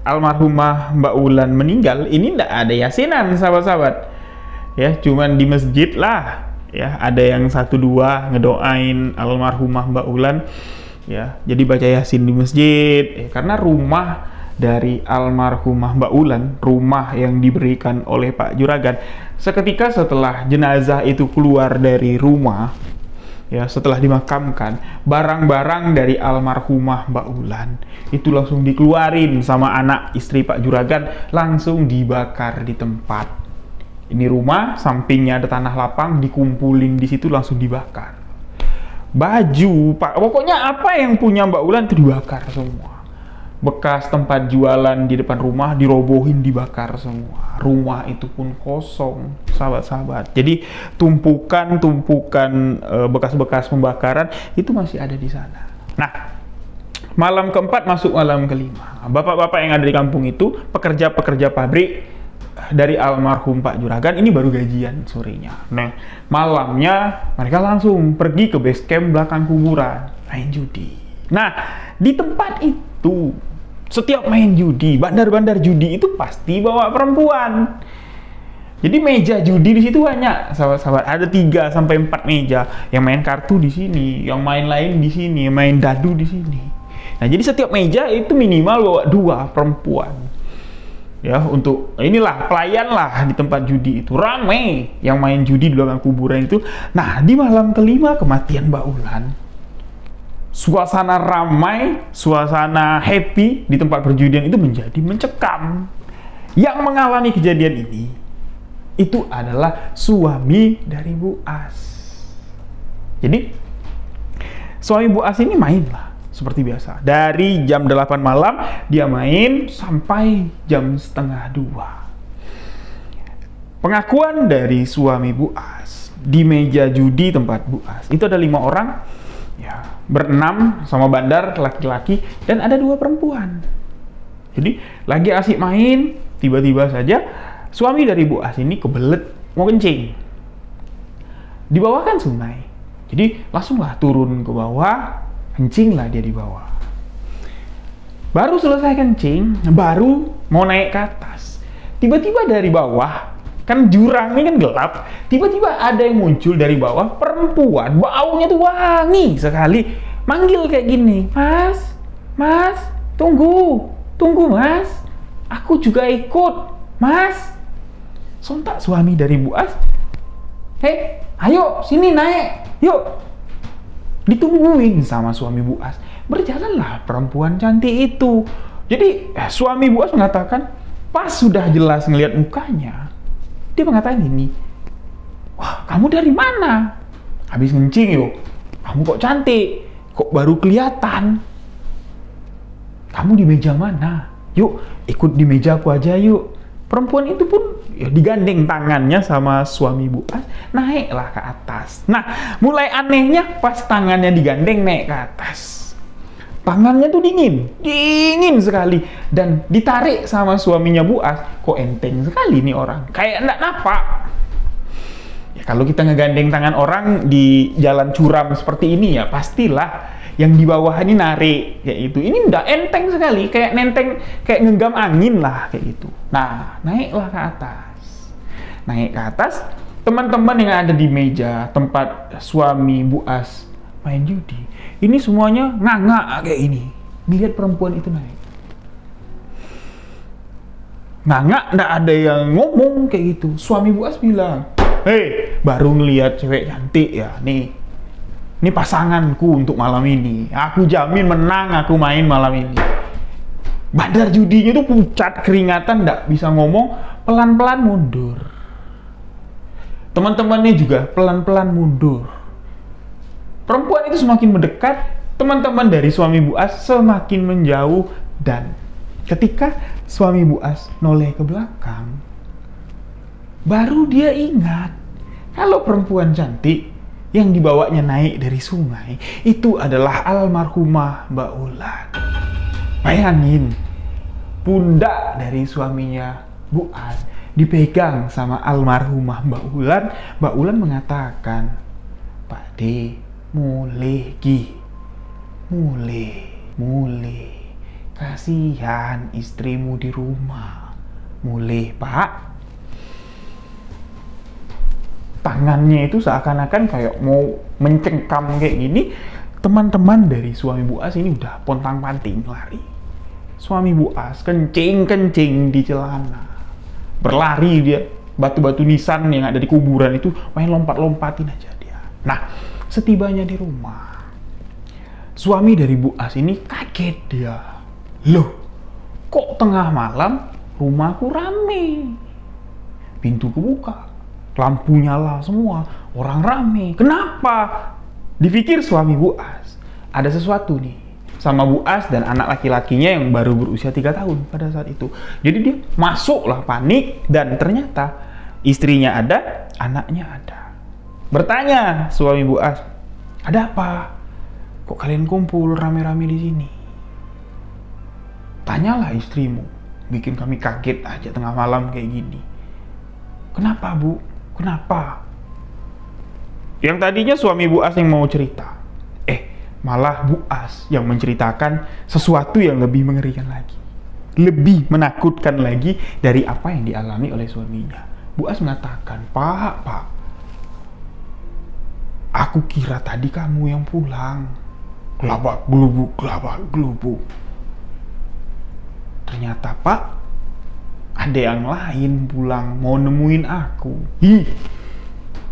almarhumah Mbak Ulan meninggal. Ini tidak ada yasinan, sahabat-sahabat ya, cuman di masjid lah ya, ada yang 1-2 ngedoain almarhumah Mbak Ulan ya, jadi baca yasin di masjid ya, karena rumah dari almarhumah Mbak Ulan, rumah yang diberikan oleh Pak Juragan, seketika setelah jenazah itu keluar dari rumah ya setelah dimakamkan, barang-barang dari almarhumah Mbak Ulan itu langsung dikeluarin sama anak istri Pak Juragan, langsung dibakar di tempat. Ini rumah, sampingnya ada tanah lapang, dikumpulin di situ langsung dibakar. Baju, Pak, pokoknya apa yang punya Mbak Ulan itu dibakar semua. Bekas tempat jualan di depan rumah dirobohin, dibakar semua. Rumah itu pun kosong, sahabat-sahabat. Jadi tumpukan bekas-bekas pembakaran itu masih ada di sana. Nah, malam keempat masuk malam kelima. Bapak-bapak yang ada di kampung itu, pekerja-pekerja pabrik dari almarhum Pak Juragan ini baru gajian sorenya. Nah, malamnya mereka langsung pergi ke base camp belakang kuburan, main judi. Nah, di tempat itu setiap main judi, bandar-bandar judi itu pasti bawa perempuan. Jadi meja judi di situ banyak, sahabat-sahabat. Ada 3 sampai 4 meja. Yang main kartu di sini, yang main lain di sini, yang main dadu di sini. Nah, jadi setiap meja itu minimal bawa 2 perempuan. Ya, untuk inilah pelayan lah di tempat judi itu. Rame yang main judi di belakang kuburan itu. Nah, di malam kelima kematian Mbak Ulan, suasana ramai, suasana happy di tempat perjudian itu menjadi mencekam. Yang mengalami kejadian ini itu adalah suami dari Bu As. Jadi suami Bu As ini main lah seperti biasa. Dari jam 8 malam dia main sampai jam setengah 2. Pengakuan dari suami Bu As di meja judi tempat Bu As itu ada 5 orang, ya, berenam sama bandar laki-laki dan ada 2 perempuan. Jadi lagi asik main, tiba-tiba saja suami dari Bu As ini kebelet mau kencing. Di bawah kan sungai, jadi langsunglah turun ke bawah, kencinglah dia di bawah. Baru selesai kencing, baru mau naik ke atas, tiba-tiba dari bawah, kan jurang ini kan gelap, tiba-tiba ada yang muncul dari bawah, perempuan, baunya tuh wangi sekali, manggil kayak gini, "Mas, Mas, tunggu Mas, aku juga ikut, Mas." Sontak suami dari Bu As, "Hei, ayo sini naik, yuk." Ditungguin sama suami Bu As. Berjalanlah perempuan cantik itu. Jadi suami Bu As mengatakan, pas sudah jelas ngelihat mukanya, dia mengatakan ini, "Wah, kamu dari mana? Habis ngencing yuk. Kamu kok cantik, kok baru kelihatan. Kamu di meja mana? Yuk, ikut di meja aku aja yuk." Perempuan itu pun ya, digandeng tangannya sama suami Bu As, naiklah ke atas. Nah, mulai anehnya pas tangannya digandeng naik ke atas. Tangannya tuh dingin sekali, dan ditarik sama suaminya Bu As. Kok enteng sekali nih orang, kayak enggak napak. Ya, kalau kita ngegandeng tangan orang di jalan curam seperti ini ya pastilah yang di bawah ini narik kayak itu. Ini udah enteng sekali, kayak nenteng, kayak ngenggam angin lah kayak gitu. Nah, naiklah ke atas. Naik ke atas, teman-teman yang ada di meja tempat suami Bu As main judi, ini semuanya nganga kayak ini, ngeliat perempuan itu naik. Nganga, nggak ada yang ngomong kayak gitu. Suami Bu As bilang, "Hei, baru ngeliat cewek cantik ya, nih. Ini pasanganku untuk malam ini. Aku jamin menang aku main malam ini." Bandar judinya tuh pucat, keringatan, nggak bisa ngomong, pelan-pelan mundur. Teman-temannya juga pelan-pelan mundur. Perempuan itu semakin mendekat, teman-teman dari suami Bu As semakin menjauh, dan ketika suami Bu As noleh ke belakang, baru dia ingat kalau perempuan cantik yang dibawanya naik dari sungai itu adalah almarhumah Mbak Ulan. Bayangin, pundak dari suaminya Bu As dipegang sama almarhumah Mbak Ulan. Mbak Ulan mengatakan, "Pak D, mulai Ki, mulai. Kasihan istrimu di rumah. Mulai, Pak." Tangannya itu seakan-akan kayak mau mencengkam kayak gini. Teman-teman dari suami Bu As ini udah pontang-panting lari. Suami Bu As kencing di celana, berlari dia. Batu-batu nisan yang ada di kuburan itu main lompat-lompatin aja dia. Nah, setibanya di rumah, suami dari Bu As ini kaget dia. Loh, kok tengah malam rumahku rame? Pintu kebuka, lampu nyala semua, orang rame. Kenapa? Dipikir suami Bu As, ada sesuatu nih sama Bu As dan anak laki-lakinya yang baru berusia 3 tahun pada saat itu. Jadi dia masuklah panik dan ternyata istrinya ada, anaknya ada. Bertanya suami Bu As, ada apa? Kok kalian kumpul rame-rame di sini? Tanyalah istrimu, bikin kami kaget aja tengah malam kayak gini. Kenapa, Bu? Kenapa? Yang tadinya suami Bu As yang mau cerita, malah Bu As yang menceritakan sesuatu yang lebih mengerikan lagi, lebih menakutkan lagi dari apa yang dialami oleh suaminya. Bu As mengatakan, Pak, aku kira tadi kamu yang pulang. Gelabak gelubuk. Ternyata Pak, ada yang lain pulang mau nemuin aku. Ih,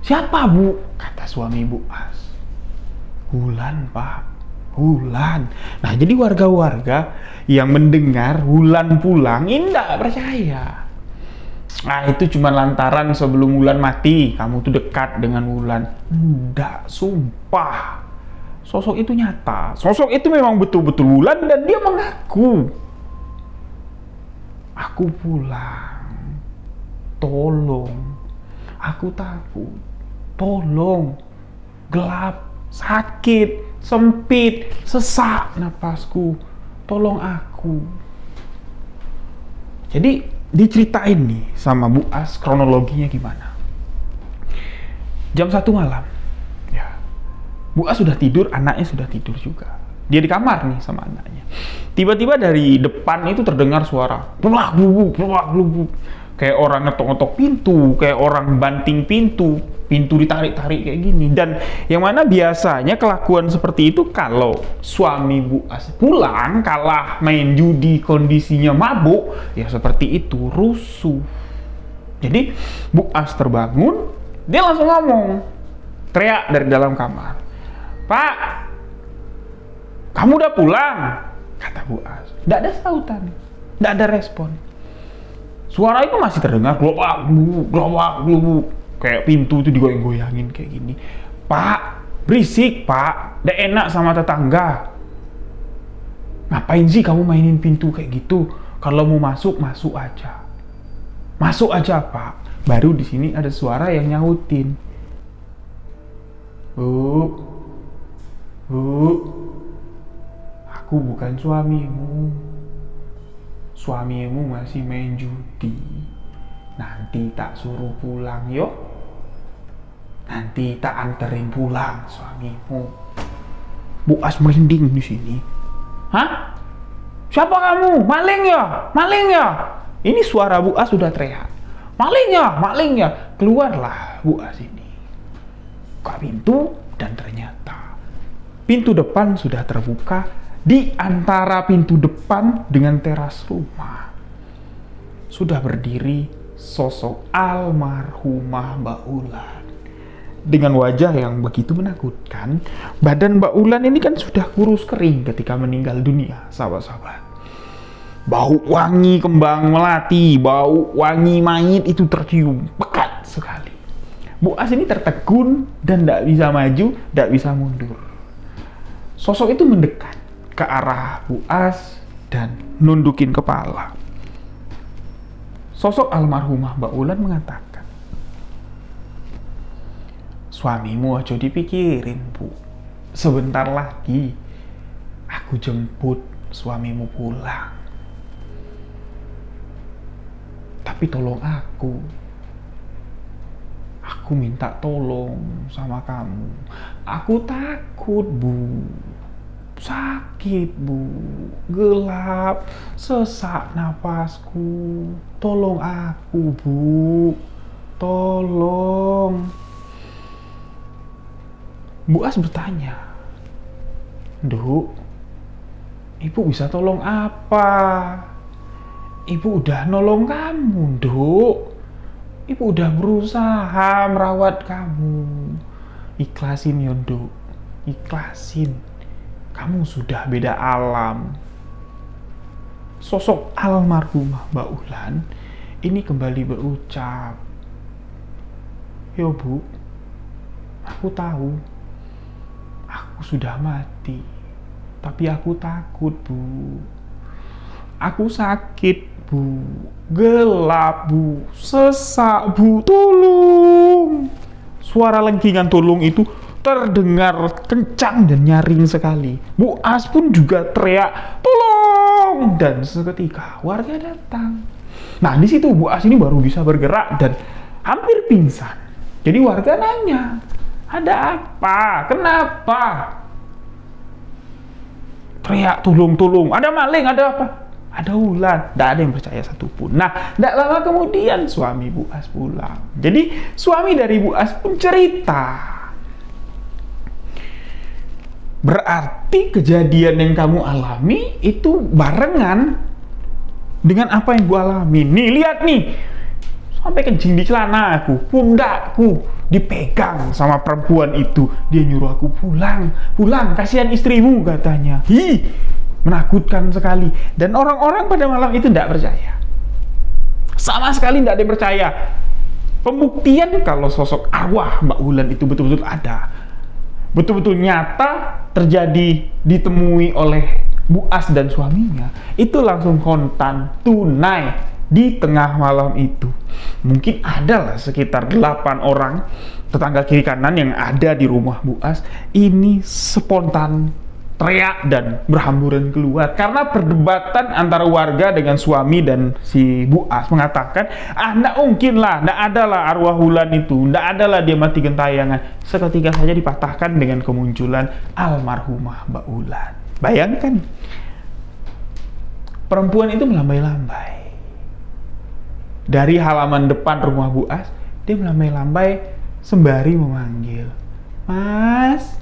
siapa Bu? Kata suami Bu As. Hulan, Pak. Hulan. Nah, jadi warga-warga yang mendengar Hulan pulang ini tidak percaya. Nah, itu cuma lantaran sebelum Hulan mati kamu tuh dekat dengan Hulan. Enggak, sumpah. Sosok itu nyata. Sosok itu memang betul-betul Hulan dan dia mengaku. Aku pulang. Tolong. Aku takut. Tolong. Gelap. Sakit, sempit, sesak napasku, tolong aku. Jadi diceritain nih sama Bu As kronologinya gimana. Jam 1 malam, ya, Bu As sudah tidur, anaknya sudah tidur juga. Dia di kamar nih sama anaknya. Tiba-tiba dari depan itu terdengar suara plak blubuk. Kayak orang ngetok-ngetok pintu, kayak orang banting pintu ditarik-tarik kayak gini. Dan yang mana biasanya kelakuan seperti itu kalau suami Bu As pulang kalah main judi kondisinya mabuk, ya seperti itu, rusuh. Jadi Bu As terbangun, dia langsung ngomong, teriak dari dalam kamar, Pak, kamu udah pulang? Kata Bu As. Nggak ada sautan, nggak ada respon. Suara itu masih terdengar, globak, glubuk. Kayak pintu itu digoyang-goyangin kayak gini. Pak, berisik, Pak. Nggak enak sama tetangga. Ngapain sih kamu mainin pintu kayak gitu? Kalau mau masuk, masuk aja. Masuk aja, Pak. Baru di sini ada suara yang nyautin. Bu, aku bukan suamimu. Suamimu masih main judi. Nanti tak suruh pulang yuk. Nanti tak anterin pulang suamimu. Bu As merinding di sini. Hah? Siapa kamu? Maling ya? Maling ya? Ini suara Bu As sudah teriak. Maling ya? Maling ya? Keluarlah Bu As ini. Buka pintu dan ternyata pintu depan sudah terbuka. Di antara pintu depan dengan teras rumah sudah berdiri sosok almarhumah Mbak Ulan. Dengan wajah yang begitu menakutkan, badan Mbak Ulan ini kan sudah kurus kering ketika meninggal dunia, sahabat-sahabat. Bau wangi kembang melati, bau wangi mayit itu tercium pekat sekali. Bu As ini tertegun dan tidak bisa maju, tidak bisa mundur. Sosok itu mendekat ke arah Bu As dan nundukin kepala. Sosok almarhumah Mbak Ulan mengatakan, suamimu aja dipikirin, Bu. Sebentar lagi aku jemput suamimu pulang. Tapi tolong aku. Aku minta tolong sama kamu. Aku takut, Bu. Sakit, Bu. Gelap, sesak napasku. Tolong aku, Bu. Tolong. Bu As bertanya, Duk, Ibu bisa tolong apa? Ibu udah nolong kamu, Duk. Ibu udah berusaha merawat kamu. Ikhlasin Yondo, ikhlasin. Kamu sudah beda alam. Sosok almarhumah Mbak Wulan ini kembali berucap, "Yo Bu, aku tahu aku sudah mati, tapi aku takut Bu. Aku sakit Bu, gelap Bu, sesak Bu, tolong." Suara lengkingan tolong itu terdengar kencang dan nyaring sekali. Bu As pun juga teriak, "Tolong!" Dan seketika warga datang. Nah, di situ Bu As ini baru bisa bergerak dan hampir pingsan. Jadi warga nanya, "Ada apa? Kenapa?" Teriak, "Tolong, ada maling, ada apa?" "Ada Wulan." Tidak ada yang percaya satupun. Nah, tidak lama kemudian suami Bu As pulang. Jadi suami dari Bu As pun cerita, "Berarti kejadian yang kamu alami itu barengan dengan apa yang gue alami. Nih, lihat nih. Sampai kencing di celana aku, pundakku dipegang sama perempuan itu. Dia nyuruh aku pulang, kasihan istrimu," katanya. Menakutkan sekali. Dan orang-orang pada malam itu tidak percaya. Sama sekali tidak ada yang percaya. Pembuktian kalau sosok arwah Mbak Wulan itu betul-betul ada, betul-betul nyata, terjadi, ditemui oleh Bu As dan suaminya, itu langsung kontan, tunai di tengah malam itu. Mungkin ada lah sekitar 8 orang tetangga kiri kanan yang ada di rumah Bu As ini spontan teriak dan berhamburan keluar karena perdebatan antara warga dengan suami dan si Bu As mengatakan, "Nggak mungkin lah, nggak ada lah arwah Wulan itu, nggak ada lah dia mati gentayangan." Seketika saja dipatahkan dengan kemunculan almarhumah Mbak Wulan. Bayangkan, perempuan itu melambai-lambai dari halaman depan rumah Bu As. Dia melambai-lambai sembari memanggil, "Mas,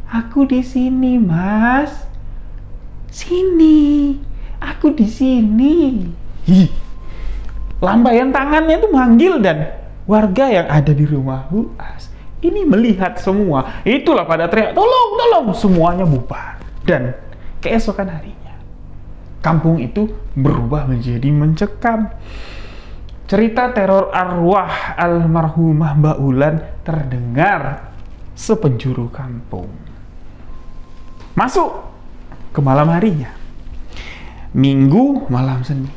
aku di sini, Mas. Sini, aku di sini." Lambaian tangannya itu manggil dan warga yang ada di rumah Bu As ini melihat semua. Itulah pada teriak, "Tolong!" Semuanya bubar. Dan keesokan harinya, kampung itu berubah menjadi mencekam. Cerita teror arwah almarhumah Mbak Wulan terdengar sepenjuru kampung. Masuk ke malam harinya, Minggu malam Senin,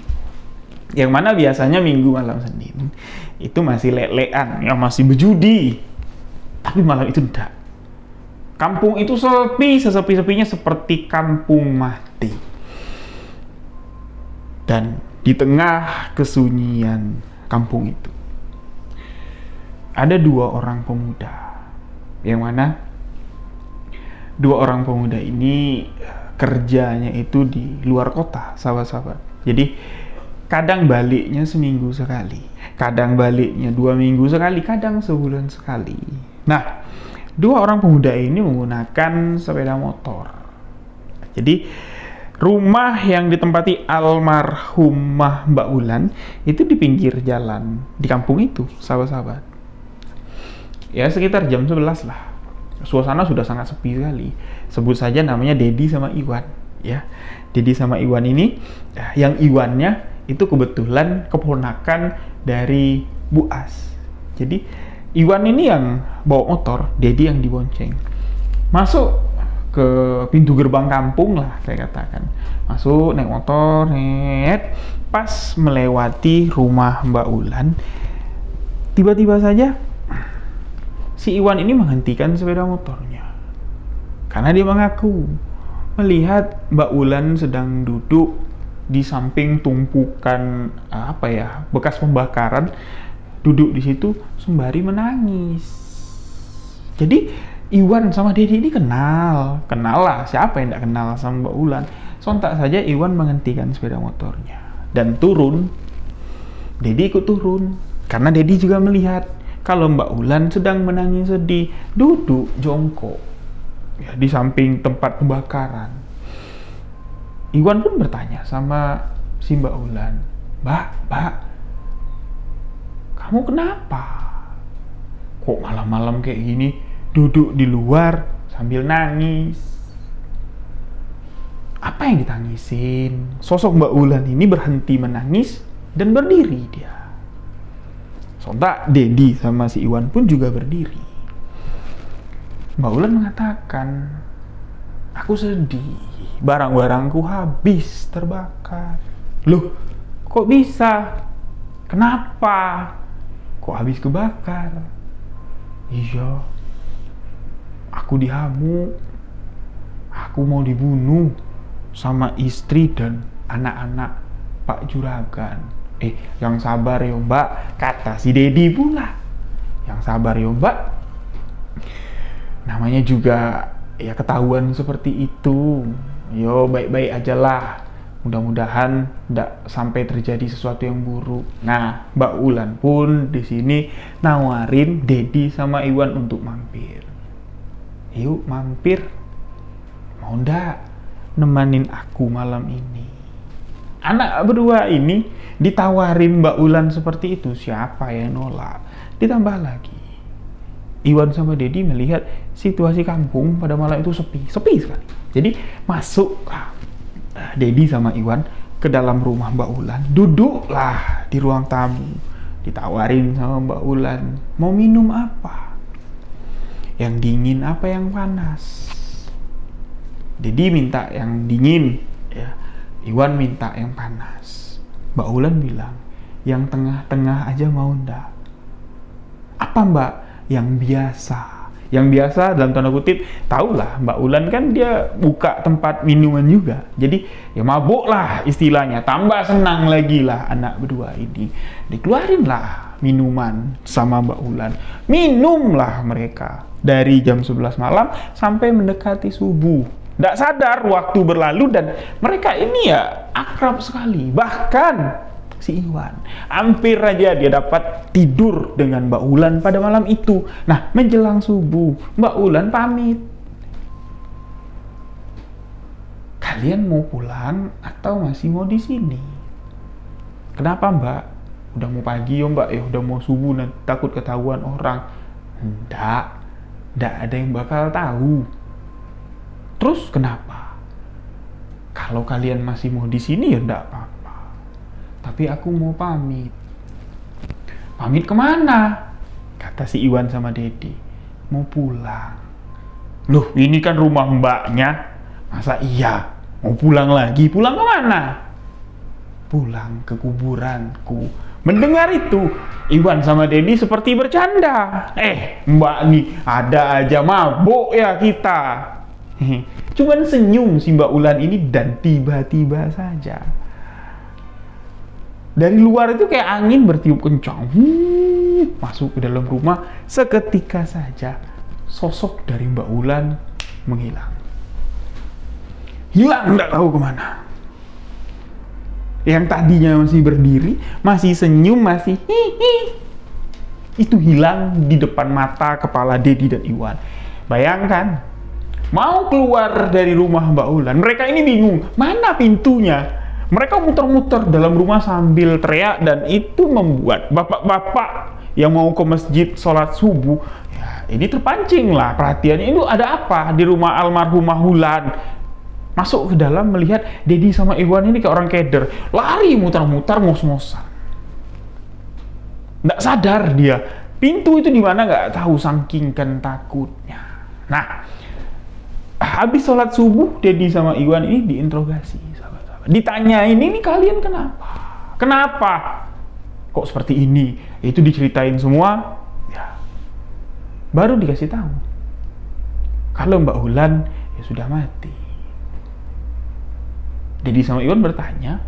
yang mana biasanya Minggu malam Senin itu masih lelean, ya masih berjudi. Tapi malam itu tidak. Kampung itu sepi, sesepi-sepinya seperti kampung mati. Dan di tengah kesunyian kampung itu ada 2 orang pemuda, yang mana 2 orang pemuda ini kerjanya itu di luar kota, sahabat-sahabat. Jadi kadang baliknya seminggu sekali, kadang baliknya 2 minggu sekali, kadang sebulan sekali. Nah, 2 orang pemuda ini menggunakan sepeda motor. Jadi rumah yang ditempati almarhumah Mbak Wulan itu di pinggir jalan di kampung itu, sahabat-sahabat. Ya sekitar jam 11 lah. Suasana sudah sangat sepi sekali. Sebut saja namanya Dedi sama Iwan, ya. Dedi sama Iwan ini, yang Iwannya itu kebetulan keponakan dari Bu As. Jadi Iwan ini yang bawa motor, Dedi yang dibonceng. Masuk ke pintu gerbang kampung lah, saya katakan. Masuk naik motor, pas melewati rumah Mbak Wulan, tiba-tiba saja si Iwan ini menghentikan sepeda motornya. Karena dia mengaku melihat Mbak Wulan sedang duduk di samping tumpukan bekas pembakaran, duduk di situ sembari menangis. Jadi Iwan sama Dedi ini kenal lah, siapa yang tidak kenal sama Mbak Wulan. Sontak saja Iwan menghentikan sepeda motornya dan turun. Dedi ikut turun karena Dedi juga melihat kalau Mbak Wulan sedang menangis sedih, duduk jongkok ya, di samping tempat pembakaran. Iwan pun bertanya sama si Mbak Wulan, Mbak, kamu kenapa? Kok malam-malam kayak gini duduk di luar sambil nangis. Apa yang ditangisin? Sosok Mbak Wulan ini berhenti menangis dan berdiri dia. Sontak Dedi sama si Iwan pun juga berdiri. Mbak Wulan mengatakan, aku sedih, barang-barangku habis terbakar. Loh, kok bisa? Kenapa? Kok habis kebakar? Iya, aku dihamuk. Aku mau dibunuh sama istri dan anak-anak Pak Juragan. Yang sabar ya Mbak, kata si Dedi pula. Yang sabar ya Mbak. Namanya juga ya ketahuan seperti itu. Yo baik-baik aja lah. Mudah-mudahan tidak sampai terjadi sesuatu yang buruk. Nah, Mbak Wulan pun di sini nawarin Dedi sama Iwan untuk mampir. Yuk mampir. Mau ndak nemenin aku malam ini? Anak berdua ini ditawarin Mbak Wulan seperti itu, siapa yang nolak? Ditambah lagi, Iwan sama Dedi melihat situasi kampung pada malam itu sepi sekali. Jadi masuk Dedi sama Iwan ke dalam rumah Mbak Wulan, duduklah di ruang tamu. Ditawarin sama Mbak Wulan, mau minum apa? Yang dingin apa yang panas? Dedi minta yang dingin, ya. Iwan minta yang panas. Mbak Wulan bilang, yang tengah-tengah aja mau ndak? Apa Mbak? Yang biasa. Yang biasa dalam tanda kutip, tahulah Mbak Wulan kan dia buka tempat minuman juga. Jadi ya mabuk lah istilahnya. Tambah senang lagi lah anak berdua ini. Dikeluarin lah minuman sama Mbak Wulan. Minumlah mereka dari jam 11 malam sampai mendekati subuh. Tidak sadar waktu berlalu dan mereka ini ya akrab sekali. Bahkan si Iwan hampir aja dia dapat tidur dengan Mbak Wulan pada malam itu. Nah, menjelang subuh Mbak Wulan pamit. Kalian mau pulang atau masih mau di sini? Kenapa Mbak? Udah mau pagi ya Mbak, ya udah mau subuh, nanti takut ketahuan orang. Nggak ada yang bakal tahu. Terus kenapa? Kalau kalian masih mau di sini ya enggak apa-apa. Tapi aku mau pamit. Pamit kemana? Kata si Iwan sama Dedi. Mau pulang. Loh, ini kan rumah mbaknya. Masa iya? Mau pulang lagi? Pulang kemana? Pulang ke kuburanku. Mendengar itu, Iwan sama Dedi seperti bercanda. Mbak nih, ada aja mabuk ya kita. Cuman senyum si Mbak Wulan ini dan tiba-tiba saja dari luar itu kayak angin bertiup kencang masuk ke dalam rumah. Seketika saja sosok dari Mbak Wulan menghilang. Hilang nggak tahu kemana. Yang tadinya masih berdiri, masih senyum, masih hihi, itu hilang di depan mata kepala Dedi dan Iwan. Bayangkan, mau keluar dari rumah Mbak Wulan, mereka ini bingung, mana pintunya? Mereka muter-muter dalam rumah sambil teriak, dan itu membuat bapak-bapak yang mau ke masjid sholat subuh, ya, ini terpancing lah perhatiannya, ini ada apa di rumah almarhumah Wulan? Masuk ke dalam melihat Dedi sama Iwan ini kayak orang keder, lari muter-muter ngos-ngosan. Nggak sadar dia, pintu itu di mana nggak tahu saking kan takutnya. Nah, habis sholat subuh, Dedi sama Iwan ini diinterogasi, sahabat-sahabat. Ditanyain, ini kalian kenapa? Kenapa? Kok seperti ini? Itu diceritain semua, ya. Baru dikasih tahu kalau Mbak Wulan ya sudah mati. Dedi sama Iwan bertanya,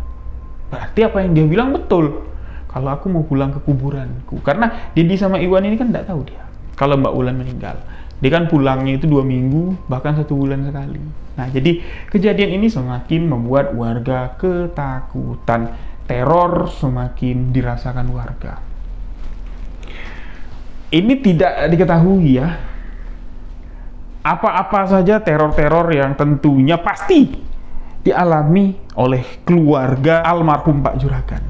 berarti apa yang dia bilang betul? Kalau aku mau pulang ke kuburanku. Karena Dedi sama Iwan ini kan tidak tahu dia kalau Mbak Wulan meninggal. Dia kan pulangnya itu 2 minggu, bahkan 1 bulan sekali. Nah, jadi kejadian ini semakin membuat warga ketakutan. Teror semakin dirasakan warga. Ini tidak diketahui ya, apa-apa saja teror-teror yang tentunya pasti dialami oleh keluarga almarhum Pak Juragan.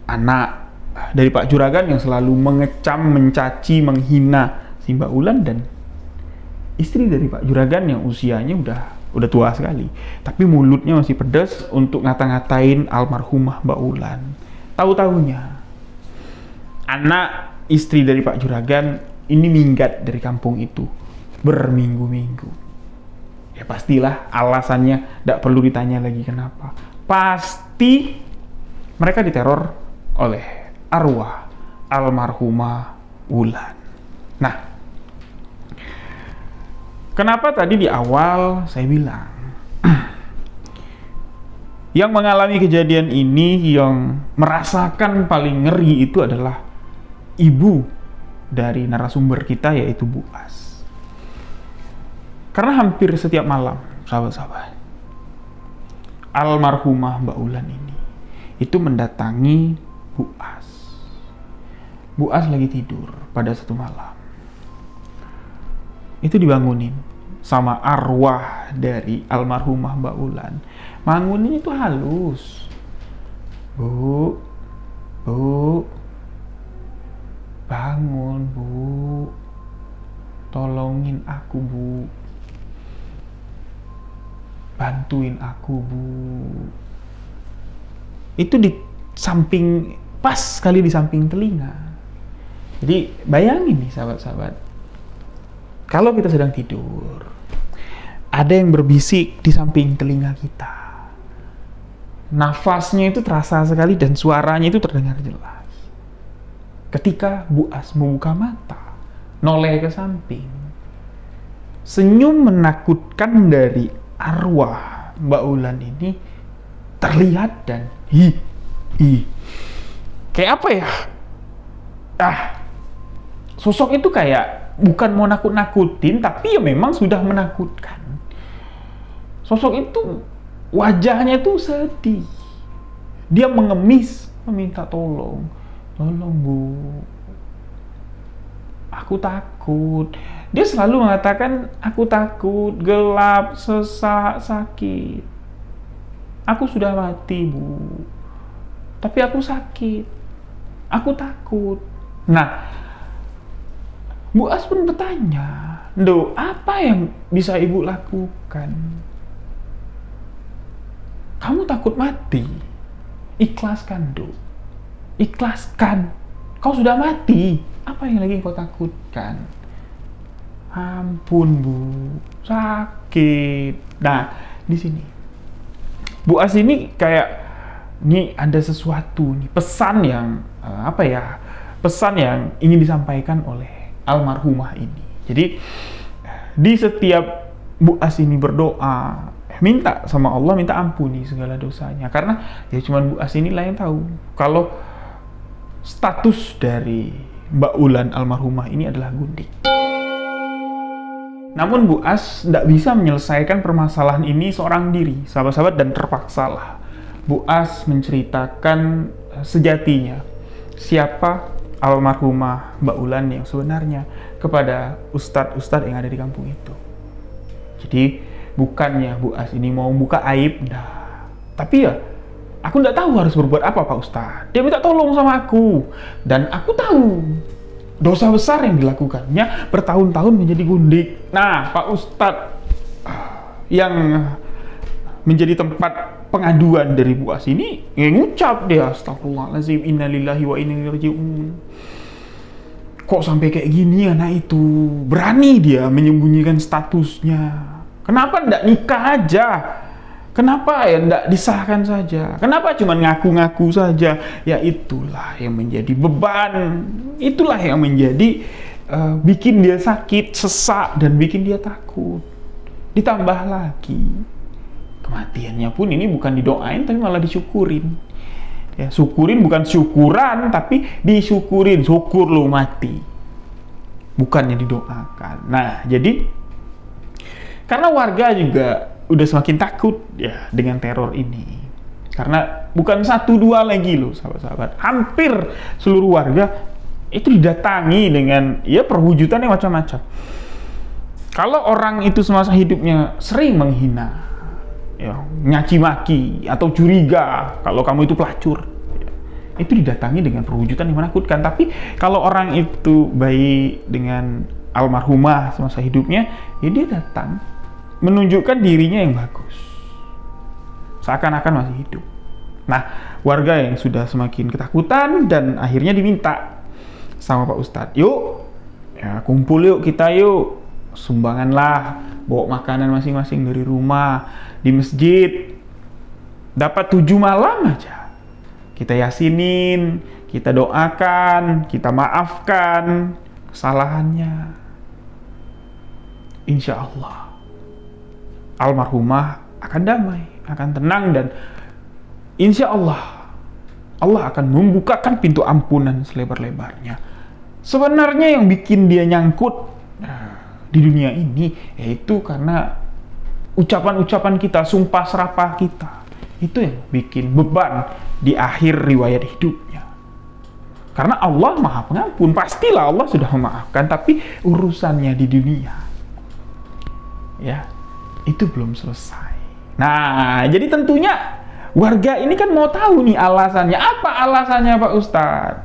Anak dari Pak Juragan yang selalu mengecam, mencaci, menghina si Mbak Ulan dan istri dari Pak Juragan yang usianya udah tua sekali, tapi mulutnya masih pedas untuk ngata-ngatain almarhumah Mbak Ulan. Tahu-tahunya anak istri dari Pak Juragan ini minggat dari kampung itu berminggu-minggu. Ya pastilah alasannya tidak perlu ditanya lagi kenapa. Pasti mereka diteror oleh arwah almarhumah Ulan. Nah, kenapa tadi di awal saya bilang yang mengalami kejadian ini, yang merasakan paling ngeri itu adalah ibu dari narasumber kita, yaitu Bu As. Karena hampir setiap malam, sahabat-sahabat, almarhumah Mbak Ulan ini itu mendatangi Bu As. Bu As lagi tidur pada satu malam. Itu dibangunin sama arwah dari almarhumah Mbak Ulan. Bangunin itu halus. Bu, bangun Bu, tolongin aku Bu, bantuin aku Bu. Itu di samping, pas sekali di samping telinga. Jadi bayangin nih sahabat-sahabat, kalau kita sedang tidur, ada yang berbisik di samping telinga kita. Nafasnya itu terasa sekali dan suaranya itu terdengar jelas. Ketika Bu As membuka mata, noleh ke samping, senyum menakutkan dari arwah Mbak Ulan ini terlihat dan kayak apa ya? Sosok itu kayak bukan mau nakut-nakutin, tapi ya memang sudah menakutkan. Sosok itu wajahnya itu sedih. Dia mengemis, meminta tolong. Tolong Bu, aku takut. Dia selalu mengatakan, aku takut, gelap, sesak, sakit. Aku sudah mati Bu, tapi aku sakit. Aku takut. Nah, Bu As pun bertanya, "Duh, apa yang bisa Ibu lakukan? Kamu takut mati? Ikhlaskan, Duh. Ikhlaskan. Kau sudah mati. Apa yang lagi kau takutkan?" Ampun Bu, sakit. Nah, di sini Bu As ini kayak, nih ada sesuatu nih, pesan yang pesan yang ingin disampaikan oleh almarhumah ini. Jadi di setiap Bu As ini berdoa, minta sama Allah, minta ampuni segala dosanya, karena ya cuman Bu As inilah yang tahu kalau status dari Mbak Ulan almarhumah ini adalah gundik. Namun Bu As tidak bisa menyelesaikan permasalahan ini seorang diri, sahabat-sahabat, dan terpaksalah Bu As menceritakan sejatinya siapa almarhumah Mbak Ulan yang sebenarnya kepada ustadz-ustadz yang ada di kampung itu. Jadi bukannya Bu As ini mau buka aib, tapi ya aku tidak tahu harus berbuat apa Pak Ustadz. Dia minta tolong sama aku, dan aku tahu dosa besar yang dilakukannya bertahun-tahun menjadi gundik. Nah, Pak Ustadz yang menjadi tempat pengaduan dari Bu As ini ngucap dia, astagfirullahaladzim, innalillahi wa inna ilaihi raji'un. Kok sampai kayak gini anak itu? Berani dia menyembunyikan statusnya. Kenapa ndak nikah aja? Kenapa ya ndak disahkan saja? Kenapa cuma ngaku-ngaku saja? Ya itulah yang menjadi beban. Itulah yang menjadi bikin dia sakit, sesak, dan bikin dia takut. Ditambah lagi kematiannya pun ini bukan didoain tapi malah disyukurin. Ya, syukurin bukan syukuran tapi disyukurin, syukur lo mati. Bukannya didoakan. Nah, jadi karena warga juga udah semakin takut ya dengan teror ini. Karena bukan satu dua lagi loh sahabat-sahabat. Hampir seluruh warga itu didatangi dengan ya perwujudan yang macam-macam. Kalau orang itu semasa hidupnya sering menghina, ya, nyaci maki atau curiga kalau kamu itu pelacur, ya, itu didatangi dengan perwujudan yang menakutkan. Tapi kalau orang itu baik dengan almarhumah semasa hidupnya, ya dia datang menunjukkan dirinya yang bagus, seakan-akan masih hidup. Nah, warga yang sudah semakin ketakutan dan akhirnya diminta sama Pak Ustadz, yuk, ya kumpul yuk kita yuk, sumbanganlah, bawa makanan masing-masing dari rumah di masjid. Dapat 7 malam aja, kita yasinin, kita doakan, kita maafkan kesalahannya. Insya Allah almarhumah akan damai, akan tenang, dan insya Allah Allah akan membukakan pintu ampunan selebar-lebarnya. Sebenarnya yang bikin dia nyangkut di dunia ini yaitu karena ucapan-ucapan kita, sumpah serapah kita. Itu yang bikin beban di akhir riwayat hidupnya. Karena Allah Maha Pengampun, pastilah Allah sudah memaafkan, tapi urusannya di dunia, ya, itu belum selesai. Nah, jadi tentunya warga ini kan mau tahu nih alasannya. Apa alasannya Pak Ustadz?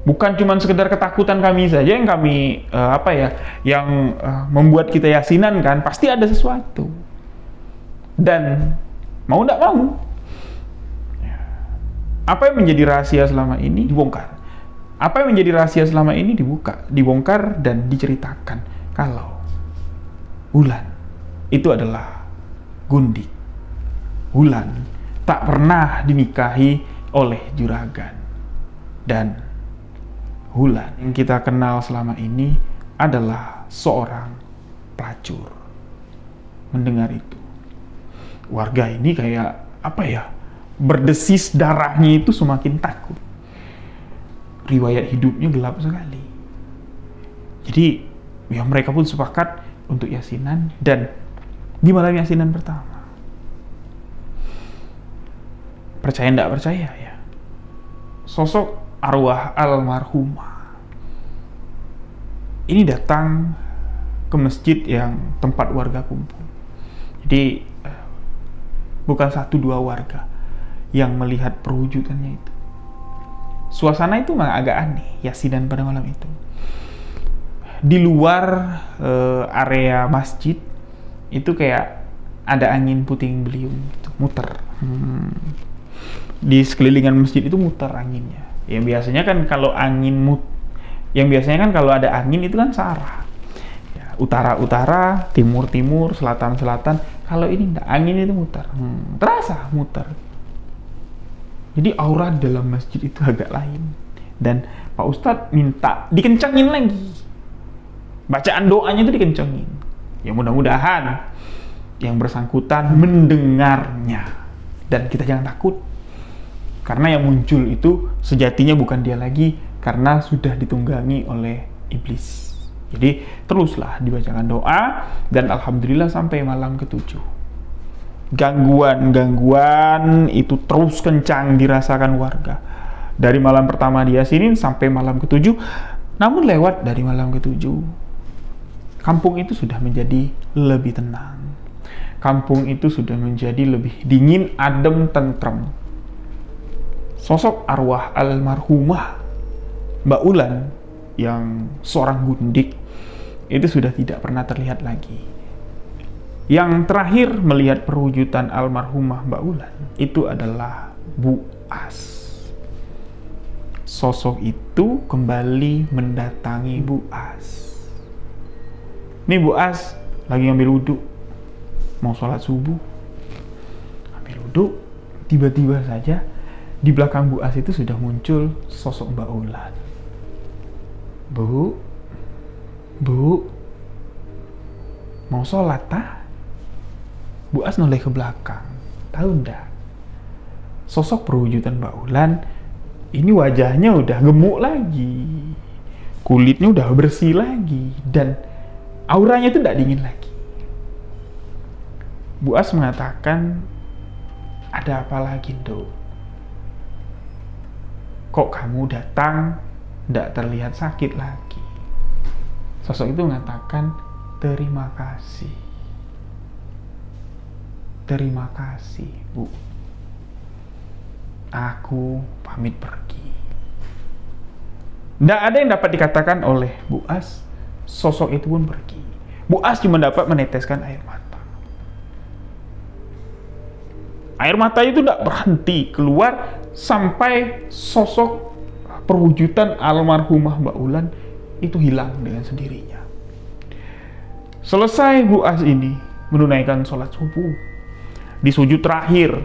Bukan cuma sekedar ketakutan kami saja yang kami membuat kita yasinan kan, pasti ada sesuatu. Dan mau nggak mau, apa yang menjadi rahasia selama ini dibongkar. Apa yang menjadi rahasia selama ini dibongkar dan diceritakan. Kalau Wulan itu adalah gundik, Wulan tak pernah dinikahi oleh juragan, dan Wulan yang kita kenal selama ini adalah seorang pelacur. Mendengar itu, warga ini kayak berdesis, darahnya itu semakin takut. Riwayat hidupnya gelap sekali. Jadi ya mereka pun sepakat untuk yasinan, dan di malam yasinan pertama, percaya nggak percaya ya, sosok arwah almarhumah ini datang ke masjid yang tempat warga kumpul. Jadi bukan 1-2 warga yang melihat perwujudannya itu. Suasana itu memang agak aneh, yasinan pada malam itu. Di luar area masjid itu kayak ada angin puting beliung gitu, muter. Di sekelilingan masjid itu muter anginnya. Yang biasanya kan kalau ada angin itu kan searah. Ya, utara-utara, timur-timur, selatan-selatan. Kalau ini enggak, angin itu muter. Terasa muter. Jadi aura dalam masjid itu agak lain. Dan Pak Ustadz minta dikencangin lagi. Bacaan doanya itu dikencangin. Ya mudah-mudahan yang bersangkutan mendengarnya. Dan kita jangan takut. Karena yang muncul itu sejatinya bukan dia lagi, karena sudah ditunggangi oleh iblis. Jadi teruslah dibacakan doa, dan alhamdulillah sampai malam ke-7. Gangguan-gangguan itu terus kencang dirasakan warga. Dari malam pertama diyasinin sampai malam ke-7. Namun lewat dari malam ke-7, kampung itu sudah menjadi lebih tenang. Kampung itu sudah menjadi lebih dingin, adem, tentrem. Sosok arwah almarhumah Mbak Wulan yang seorang gundik itu sudah tidak pernah terlihat lagi. Yang terakhir melihat perwujudan almarhumah Mbak Wulan itu adalah Bu As. Sosok itu kembali mendatangi Bu As. Ini Bu As lagi ngambil wudhu, mau sholat subuh. Ambil wudhu, tiba-tiba saja di belakang Bu As itu sudah muncul sosok Mbak Wulan. Bu, mau sholat tah? Bu As noleh ke belakang. Tahu ndak? Sosok perwujudan Mbak Wulan ini wajahnya udah gemuk lagi, kulitnya udah bersih lagi, dan auranya itu ndak dingin lagi. Bu As mengatakan, ada apa lagi, Dok? Kok kamu datang ndak terlihat sakit lagi? Sosok itu mengatakan, terima kasih. Terima kasih, Bu. Aku pamit pergi. Tidak ada yang dapat dikatakan oleh Bu As, sosok itu pun pergi. Bu As cuma dapat meneteskan air mata. Air mata itu tidak berhenti keluar sampai sosok perwujudan almarhumah Mbak Ulan itu hilang dengan sendirinya. Selesai Bu As ini menunaikan sholat subuh, di sujud terakhir,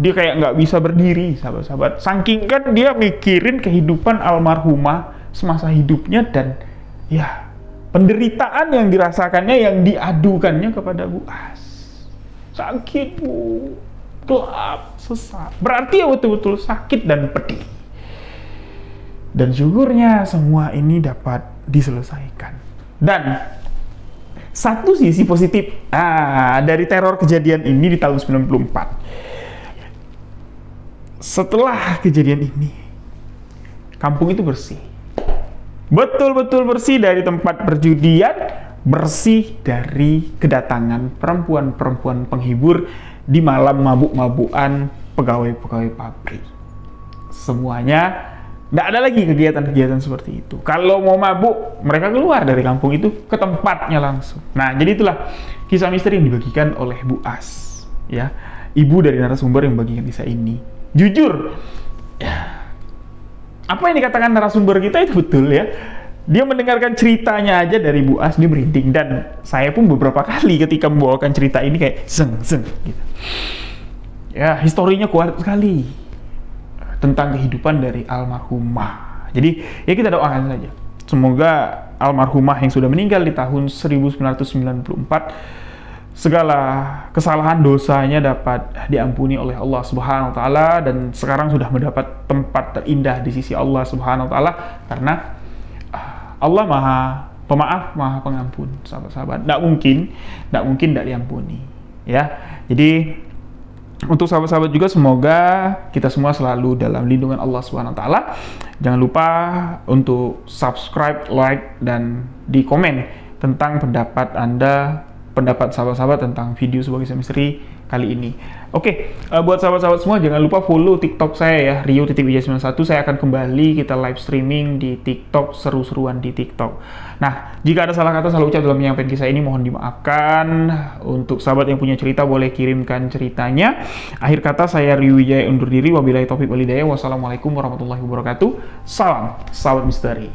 dia kayak nggak bisa berdiri, sahabat-sahabat. Saking kan dia mikirin kehidupan almarhumah semasa hidupnya dan ya penderitaan yang dirasakannya, yang diadukannya kepada Bu As. Sakit Bu, gelap, sesak. Berarti ya betul-betul sakit dan pedih. Dan syukurnya semua ini dapat diselesaikan. Dan satu sisi positif dari teror kejadian ini di tahun 94. Setelah kejadian ini, kampung itu bersih. Betul-betul bersih dari tempat perjudian, bersih dari kedatangan perempuan-perempuan penghibur di malam mabuk-mabukan pegawai-pegawai pabrik. Semuanya tidak ada lagi kegiatan-kegiatan seperti itu. Kalau mau mabuk, mereka keluar dari kampung itu ke tempatnya langsung. Nah, jadi itulah kisah misteri yang dibagikan oleh Bu As, ya, ibu dari narasumber yang bagikan kisah ini. Jujur, ya, apa yang dikatakan narasumber kita itu betul ya. Dia mendengarkan ceritanya aja dari Bu As, dia merinding. Dan saya pun beberapa kali ketika membawakan cerita ini kayak zeng gitu. Ya, historinya kuat sekali tentang kehidupan dari almarhumah. Jadi ya kita doakan saja, semoga almarhumah yang sudah meninggal di tahun 1994 segala kesalahan dosanya dapat diampuni oleh Allah Subhanahu wa taala, dan sekarang sudah mendapat tempat terindah di sisi Allah Subhanahu wa taala, karena Allah Maha Pemaaf, Maha Pengampun, sahabat-sahabat. Tidak mungkin tidak diampuni, ya. Jadi untuk sahabat-sahabat juga, semoga kita semua selalu dalam lindungan Allah Subhanahu wa taala. Jangan lupa untuk subscribe, like, dan di komen tentang pendapat Anda, pendapat sahabat-sahabat tentang video sebuah kisah misteri kali ini. Oke, buat sahabat-sahabat semua jangan lupa follow TikTok saya ya, Rio.Wijaya91. Saya akan kembali kita live streaming di TikTok, seru-seruan di TikTok. Nah, jika ada salah kata, salah ucap dalam menyampaikan kisah ini, mohon dimaafkan. Untuk sahabat yang punya cerita, boleh kirimkan ceritanya. Akhir kata, saya Rio Wijaya undur diri. Wabillahi taufiq wal hidayah. Wassalamualaikum warahmatullahi wabarakatuh. Salam sahabat misteri.